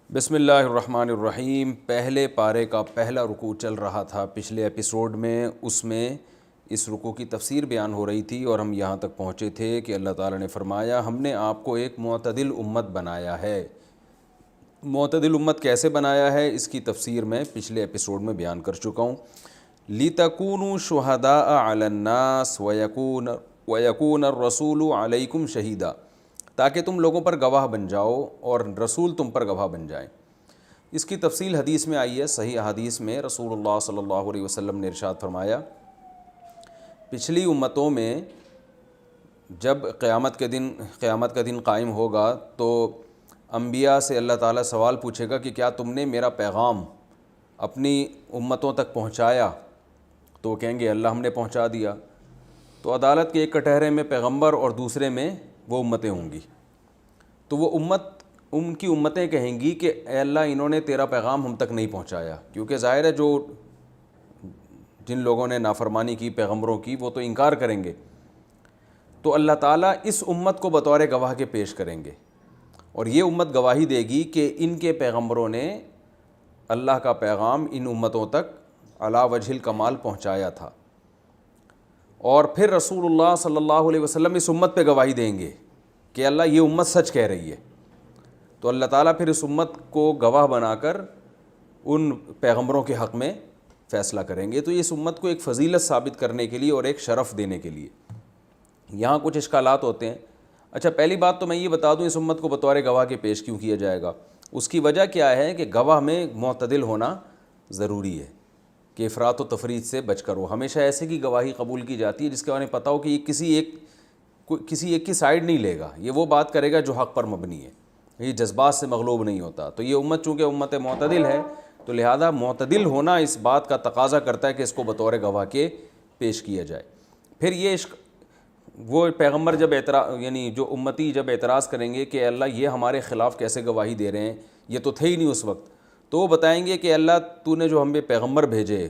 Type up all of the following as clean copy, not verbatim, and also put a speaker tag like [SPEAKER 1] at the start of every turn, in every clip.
[SPEAKER 1] بسم اللہ الرحمن الرحیم۔ پہلے پارے کا پہلا رکوع چل رہا تھا پچھلے ایپیسوڈ میں، اس میں اس رکوع کی تفسیر بیان ہو رہی تھی اور ہم یہاں تک پہنچے تھے کہ اللہ تعالیٰ نے فرمایا ہم نے آپ کو ایک معتدل امت بنایا ہے۔ معتدل امت کیسے بنایا ہے اس کی تفسیر میں پچھلے ایپیسوڈ میں بیان کر چکا ہوں۔ لِتَكُونُوا شُهَدَاءَ عَلَى النَّاسِ وَيَكُونَ الرَّسُولُ عَلَيْكُمْ شَهِيدًا، تاکہ تم لوگوں پر گواہ بن جاؤ اور رسول تم پر گواہ بن جائیں۔ اس کی تفصیل حدیث میں آئی ہے، صحیح حدیث میں رسول اللہ صلی اللہ علیہ وسلم نے ارشاد فرمایا پچھلی امتوں میں جب قیامت کا دن قائم ہوگا تو انبیاء سے اللہ تعالیٰ سوال پوچھے گا کہ کیا تم نے میرا پیغام اپنی امتوں تک پہنچایا؟ تو وہ کہیں گے اللہ ہم نے پہنچا دیا۔ تو عدالت کے ایک کٹہرے میں پیغمبر اور دوسرے میں وہ امتیں ہوں گی، تو وہ ان کی امتیں کہیں گی کہ اے اللہ انہوں نے تیرا پیغام ہم تک نہیں پہنچایا، کیونکہ ظاہر ہے جن لوگوں نے نافرمانی کی پیغمبروں کی وہ تو انکار کریں گے۔ تو اللہ تعالیٰ اس امت کو بطور گواہ کے پیش کریں گے اور یہ امت گواہی دے گی کہ ان کے پیغمبروں نے اللہ کا پیغام ان امتوں تک علی وجہ الکمال پہنچایا تھا، اور پھر رسول اللہ صلی اللہ علیہ وسلم اس امت پہ گواہی دیں گے کہ اللہ یہ امت سچ کہہ رہی ہے۔ تو اللہ تعالیٰ پھر اس امت کو گواہ بنا کر ان پیغمبروں کے حق میں فیصلہ کریں گے۔ تو اس امت کو ایک فضیلت ثابت کرنے کے لیے اور ایک شرف دینے کے لیے یہاں کچھ اشکالات ہوتے ہیں۔ اچھا، پہلی بات تو میں یہ بتا دوں اس امت کو بطور گواہ کے پیش کیوں کیا جائے گا۔ اس کی وجہ کیا ہے کہ گواہ میں معتدل ہونا ضروری ہے، کہ افراط و تفریط سے بچ کر ہو۔ ہمیشہ ایسے کی گواہی قبول کی جاتی ہے جس کے بارے میں پتہ ہو کہ یہ کسی ایک کی سائیڈ نہیں لے گا، یہ وہ بات کرے گا جو حق پر مبنی ہے، یہ جذبات سے مغلوب نہیں ہوتا۔ تو یہ امت چونکہ امت معتدل ہے تو لہذا معتدل ہونا اس بات کا تقاضا کرتا ہے کہ اس کو بطور گواہ کے پیش کیا جائے۔ پھر وہ پیغمبر جب یعنی جو امتی جب اعتراض کریں گے کہ اللہ یہ ہمارے خلاف کیسے گواہی دے رہے ہیں، یہ تو تھے ہی نہیں اس وقت، تو وہ بتائیں گے کہ اللہ تو نے جو ہم پہ پیغمبر بھیجے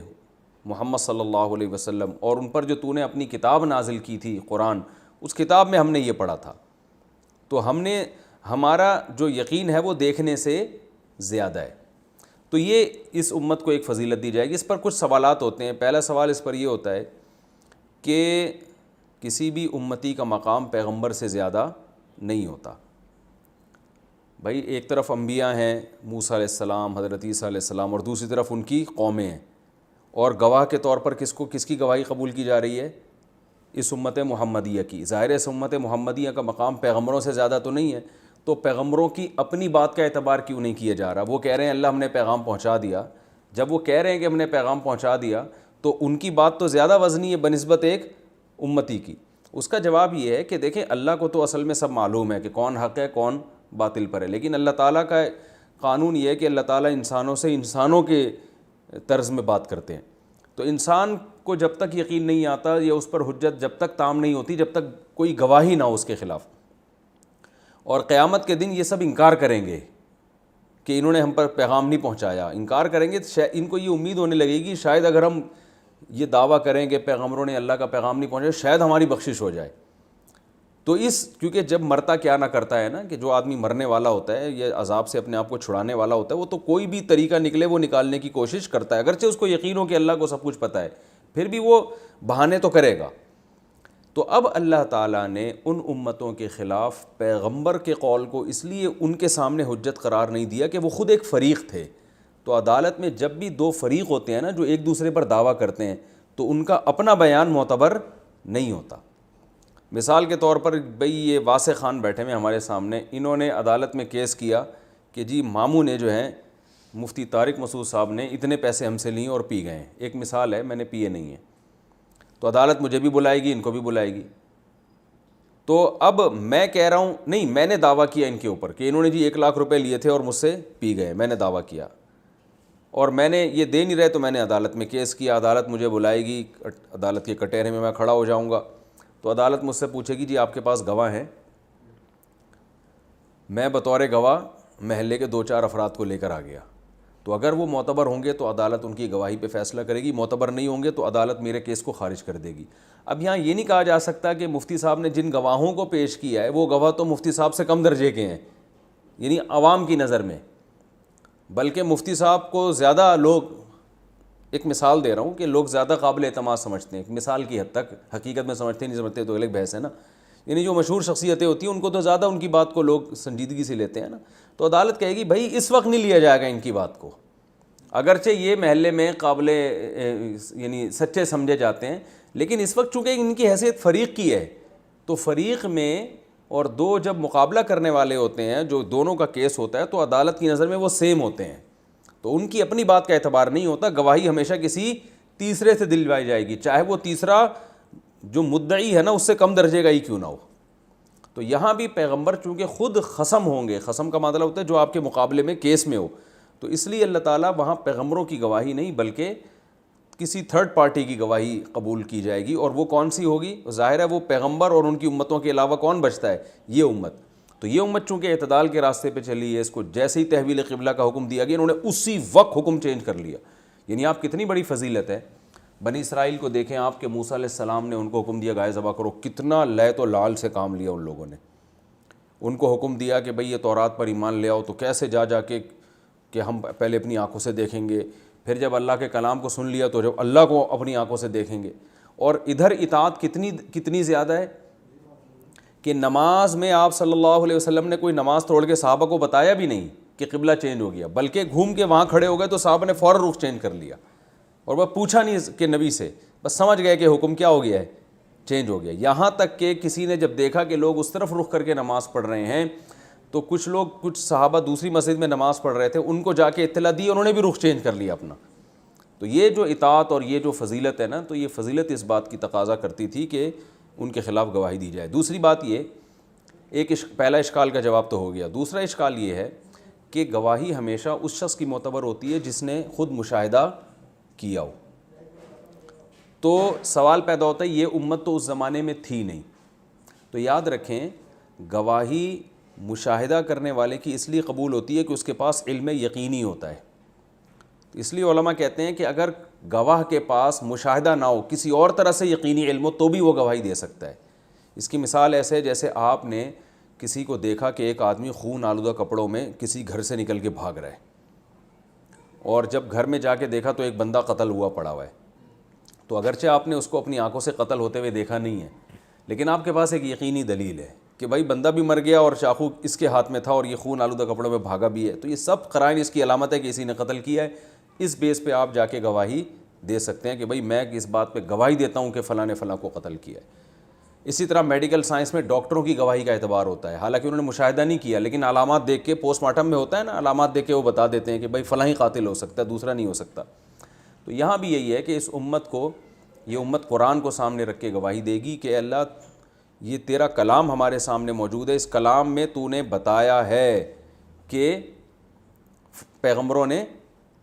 [SPEAKER 1] محمد صلی اللہ علیہ وسلم، اور ان پر جو تو نے اپنی کتاب نازل کی تھی قرآن، اس کتاب میں ہم نے یہ پڑھا تھا، تو ہمارا جو یقین ہے وہ دیکھنے سے زیادہ ہے۔ تو یہ اس امت کو ایک فضیلت دی جائے گی۔ اس پر کچھ سوالات ہوتے ہیں۔ پہلا سوال اس پر یہ ہوتا ہے کہ کسی بھی امتی کا مقام پیغمبر سے زیادہ نہیں ہوتا۔ بھائی ایک طرف انبیاء ہیں موسیٰ علیہ السلام، حضرت عیسیٰ علیہ السلام، اور دوسری طرف ان کی قومیں ہیں، اور گواہ کے طور پر کس کی گواہی قبول کی جا رہی ہے؟ اس امت محمدیہ کی۔ ظاہر اس امت محمدیہ کا مقام پیغمبروں سے زیادہ تو نہیں ہے، تو پیغمبروں کی اپنی بات کا اعتبار کیوں نہیں کیا جا رہا؟ وہ کہہ رہے ہیں اللہ ہم نے پیغام پہنچا دیا۔ جب وہ کہہ رہے ہیں کہ ہم نے پیغام پہنچا دیا تو ان کی بات تو زیادہ وزنی ہے بنسبت ایک امتی کی۔ اس کا جواب یہ ہے کہ دیکھیں اللہ کو تو اصل میں سب معلوم ہے کہ کون حق ہے کون باطل پر ہے، لیکن اللہ تعالیٰ کا قانون یہ ہے کہ اللہ تعالیٰ انسانوں سے انسانوں کے طرز میں بات کرتے ہیں۔ تو انسان کو جب تک یقین نہیں آتا یا اس پر حجت جب تک تام نہیں ہوتی جب تک کوئی گواہی نہ ہو اس کے خلاف، اور قیامت کے دن یہ سب انکار کریں گے کہ انہوں نے ہم پر پیغام نہیں پہنچایا، انکار کریں گے، ان کو یہ امید ہونے لگے گی شاید اگر ہم یہ دعویٰ کریں کہ پیغمبروں نے اللہ کا پیغام نہیں پہنچایا شاید ہماری بخشش ہو جائے۔ تو کیونکہ جب مرتا کیا نہ کرتا ہے نا، کہ جو آدمی مرنے والا ہوتا ہے یا عذاب سے اپنے آپ کو چھڑانے والا ہوتا ہے وہ تو کوئی بھی طریقہ نکلے وہ نکالنے کی کوشش کرتا ہے، اگرچہ اس کو یقین ہو کہ اللہ کو سب کچھ پتہ ہے، پھر بھی وہ بہانے تو کرے گا۔ تو اب اللہ تعالیٰ نے ان امتوں کے خلاف پیغمبر کے قول کو اس لیے ان کے سامنے حجت قرار نہیں دیا کہ وہ خود ایک فریق تھے۔ تو عدالت میں جب بھی دو فریق ہوتے ہیں نا جو ایک دوسرے پر دعویٰ کرتے ہیں تو ان کا اپنا بیان معتبر نہیں ہوتا۔ مثال کے طور پر بھئی یہ واسع خان بیٹھے ہوئے ہمارے سامنے، انہوں نے عدالت میں کیس کیا کہ جی ماموں نے جو ہے مفتی طارق مسعود صاحب نے اتنے پیسے ہم سے لیے اور پی گئے ہیں، ایک مثال ہے، میں نے پیے نہیں ہیں۔ تو عدالت مجھے بھی بلائے گی ان کو بھی بلائے گی۔ تو اب میں کہہ رہا ہوں نہیں، میں نے دعویٰ کیا ان کے اوپر کہ انہوں نے جی 1,00,000 روپے لیے تھے اور مجھ سے پی گئے، میں نے دعویٰ کیا، اور میں نے یہ دے نہیں رہے تو میں نے عدالت میں کیس کیا، عدالت مجھے بلائے گی، عدالت کے کٹہرے میں کھڑا ہو جاؤں گا، تو عدالت مجھ سے پوچھے گی جی آپ کے پاس گواہ ہیں؟ میں بطور گواہ محلے کے 2-4 افراد کو لے کر آ گیا، تو اگر وہ معتبر ہوں گے تو عدالت ان کی گواہی پہ فیصلہ کرے گی، معتبر نہیں ہوں گے تو عدالت میرے کیس کو خارج کر دے گی۔ اب یہاں یہ نہیں کہا جا سکتا کہ مفتی صاحب نے جن گواہوں کو پیش کیا ہے وہ گواہ تو مفتی صاحب سے کم درجے کے ہیں، یعنی عوام کی نظر میں، بلکہ مفتی صاحب کو زیادہ لوگ، ایک مثال دے رہا ہوں کہ لوگ زیادہ قابل اعتماد سمجھتے ہیں، ایک مثال کی حد تک، حقیقت میں سمجھتے نہیں سمجھتے تو الگ بحث ہے نا، یعنی جو مشہور شخصیتیں ہوتی ہیں ان کو تو زیادہ ان کی بات کو لوگ سنجیدگی سے لیتے ہیں نا، تو عدالت کہے گی بھائی اس وقت نہیں لیا جائے گا ان کی بات کو، اگرچہ یہ محلے میں قابل یعنی سچے سمجھے جاتے ہیں، لیکن اس وقت چونکہ ان کی حیثیت فریق کی ہے، تو فریق میں اور دو جب مقابلہ کرنے والے ہوتے ہیں، جو دونوں کا کیس ہوتا ہے، تو عدالت کی نظر میں وہ سیم ہوتے ہیں، تو ان کی اپنی بات کا اعتبار نہیں ہوتا، گواہی ہمیشہ کسی تیسرے سے دلوائی جائے گی، چاہے وہ تیسرا جو مدعی ہے نا اس سے کم درجے کا ہی کیوں نہ ہو۔ تو یہاں بھی پیغمبر چونکہ خود خصم ہوں گے، خصم کا مطلب ہوتا ہے جو آپ کے مقابلے میں کیس میں ہو، تو اس لیے اللہ تعالیٰ وہاں پیغمبروں کی گواہی نہیں بلکہ کسی تھرڈ پارٹی کی گواہی قبول کی جائے گی، اور وہ کون سی ہوگی؟ ظاہر ہے وہ پیغمبر اور ان کی امتوں کے علاوہ کون بچتا ہے؟ یہ امت۔ تو یہ امت چونکہ اعتدال کے راستے پہ چلی ہے، اس کو جیسے ہی تحویل قبلہ کا حکم دیا گیا انہوں نے اسی وقت حکم چینج کر لیا۔ یعنی آپ کتنی بڑی فضیلت ہے، بنی اسرائیل کو دیکھیں، آپ کے موسیٰ علیہ السلام نے ان کو حکم دیا گائے ذبح کرو، کتنا لیت و لال سے کام لیا ان لوگوں نے، ان کو حکم دیا کہ بھئی یہ تورات پر ایمان لے آؤ، تو کیسے جا کے کہ ہم پہلے اپنی آنکھوں سے دیکھیں گے، پھر جب اللہ کے کلام کو سن لیا تو جب اللہ کو اپنی آنکھوں سے دیکھیں گے، اور ادھر اطاعت کتنی زیادہ ہے کہ نماز میں آپ صلی اللہ علیہ وسلم نے کوئی نماز توڑ کے صحابہ کو بتایا بھی نہیں کہ قبلہ چینج ہو گیا، بلکہ گھوم کے وہاں کھڑے ہو گئے تو صحابہ نے فوراً رخ چینج کر لیا، اور وہ پوچھا نہیں کہ نبی سے، بس سمجھ گئے کہ حکم کیا ہو گیا ہے، چینج ہو گیا۔ یہاں تک کہ کسی نے جب دیکھا کہ لوگ اس طرف رخ کر کے نماز پڑھ رہے ہیں، تو کچھ صحابہ دوسری مسجد میں نماز پڑھ رہے تھے، ان کو جا کے اطلاع دی، انہوں نے بھی رخ چینج کر لیا اپنا۔ تو یہ جو اطاعت اور یہ جو فضیلت ہے نا، تو یہ فضیلت اس بات کی تقاضا کرتی تھی کہ ان کے خلاف گواہی دی جائے۔ دوسری بات یہ، پہلا اشکال کا جواب تو ہو گیا، دوسرا اشکال یہ ہے کہ گواہی ہمیشہ اس شخص کی معتبر ہوتی ہے جس نے خود مشاہدہ کیا ہو۔ تو سوال پیدا ہوتا ہے، یہ امت تو اس زمانے میں تھی نہیں، تو یاد رکھیں گواہی مشاہدہ کرنے والے کی اس لیے قبول ہوتی ہے کہ اس کے پاس علم یقینی ہوتا ہے۔ اس لیے علماء کہتے ہیں کہ اگر گواہ کے پاس مشاہدہ نہ ہو، کسی اور طرح سے یقینی علم ہو، تو بھی وہ گواہی دے سکتا ہے۔ اس کی مثال ایسے ہے جیسے آپ نے کسی کو دیکھا کہ ایک آدمی خون آلودہ کپڑوں میں کسی گھر سے نکل کے بھاگ رہا ہے، اور جب گھر میں جا کے دیکھا تو ایک بندہ قتل ہوا پڑا ہوا ہے، تو اگرچہ آپ نے اس کو اپنی آنکھوں سے قتل ہوتے ہوئے دیکھا نہیں ہے، لیکن آپ کے پاس ایک یقینی دلیل ہے کہ بھائی بندہ بھی مر گیا اور چاقو اس کے ہاتھ میں تھا اور یہ خون آلودہ کپڑوں میں بھاگا بھی ہے، تو یہ سب قرائن اس کی علامت ہے کہ اسی نے قتل کیا ہے۔ اس بیس پہ آپ جا کے گواہی دے سکتے ہیں کہ بھئی میں اس بات پہ گواہی دیتا ہوں کہ فلاں نے فلاں کو قتل کیا ہے۔ اسی طرح میڈیکل سائنس میں ڈاکٹروں کی گواہی کا اعتبار ہوتا ہے، حالانکہ انہوں نے مشاہدہ نہیں کیا، لیکن علامات دیکھ کے، پوسٹ مارٹم میں ہوتا ہے نا، علامات دیکھ کے وہ بتا دیتے ہیں کہ بھئی فلاں ہی قاتل ہو سکتا ہے، دوسرا نہیں ہو سکتا۔ تو یہاں بھی یہی ہے کہ اس امت کو، یہ امت قرآن کو سامنے رکھ کے گواہی دے گی کہ اللہ یہ تیرا کلام ہمارے سامنے موجود ہے، اس کلام میں تو نے بتایا ہے کہ پیغمبروں نے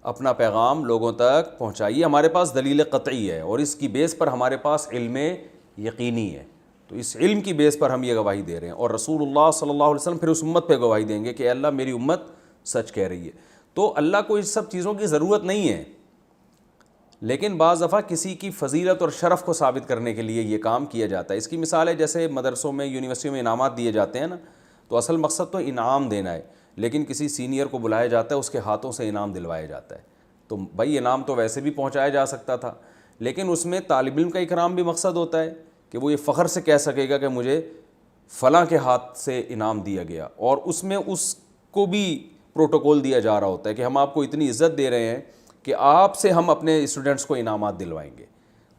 [SPEAKER 1] اپنا پیغام لوگوں تک پہنچائی، ہمارے پاس دلیل قطعی ہے، اور اس کی بیس پر ہمارے پاس علم یقینی ہے، تو اس علم کی بیس پر ہم یہ گواہی دے رہے ہیں، اور رسول اللہ صلی اللہ علیہ وسلم پھر اس امت پہ گواہی دیں گے کہ اللہ میری امت سچ کہہ رہی ہے۔ تو اللہ کو اس سب چیزوں کی ضرورت نہیں ہے، لیکن بعض دفعہ کسی کی فضیلت اور شرف کو ثابت کرنے کے لیے یہ کام کیا جاتا ہے۔ اس کی مثال ہے جیسے مدرسوں میں، یونیورسٹیوں میں انعامات دیے جاتے ہیں نا، تو اصل مقصد تو انعام دینا ہے، لیکن کسی سینئر کو بلایا جاتا ہے، اس کے ہاتھوں سے انعام دلوایا جاتا ہے، تو بھائی انعام تو ویسے بھی پہنچایا جا سکتا تھا، لیکن اس میں طالب علم کا اکرام بھی مقصد ہوتا ہے کہ وہ یہ فخر سے کہہ سکے گا کہ مجھے فلاں کے ہاتھ سے انعام دیا گیا، اور اس میں اس کو بھی پروٹوکول دیا جا رہا ہوتا ہے کہ ہم آپ کو اتنی عزت دے رہے ہیں کہ آپ سے ہم اپنے اسٹوڈنٹس کو انعامات دلوائیں گے۔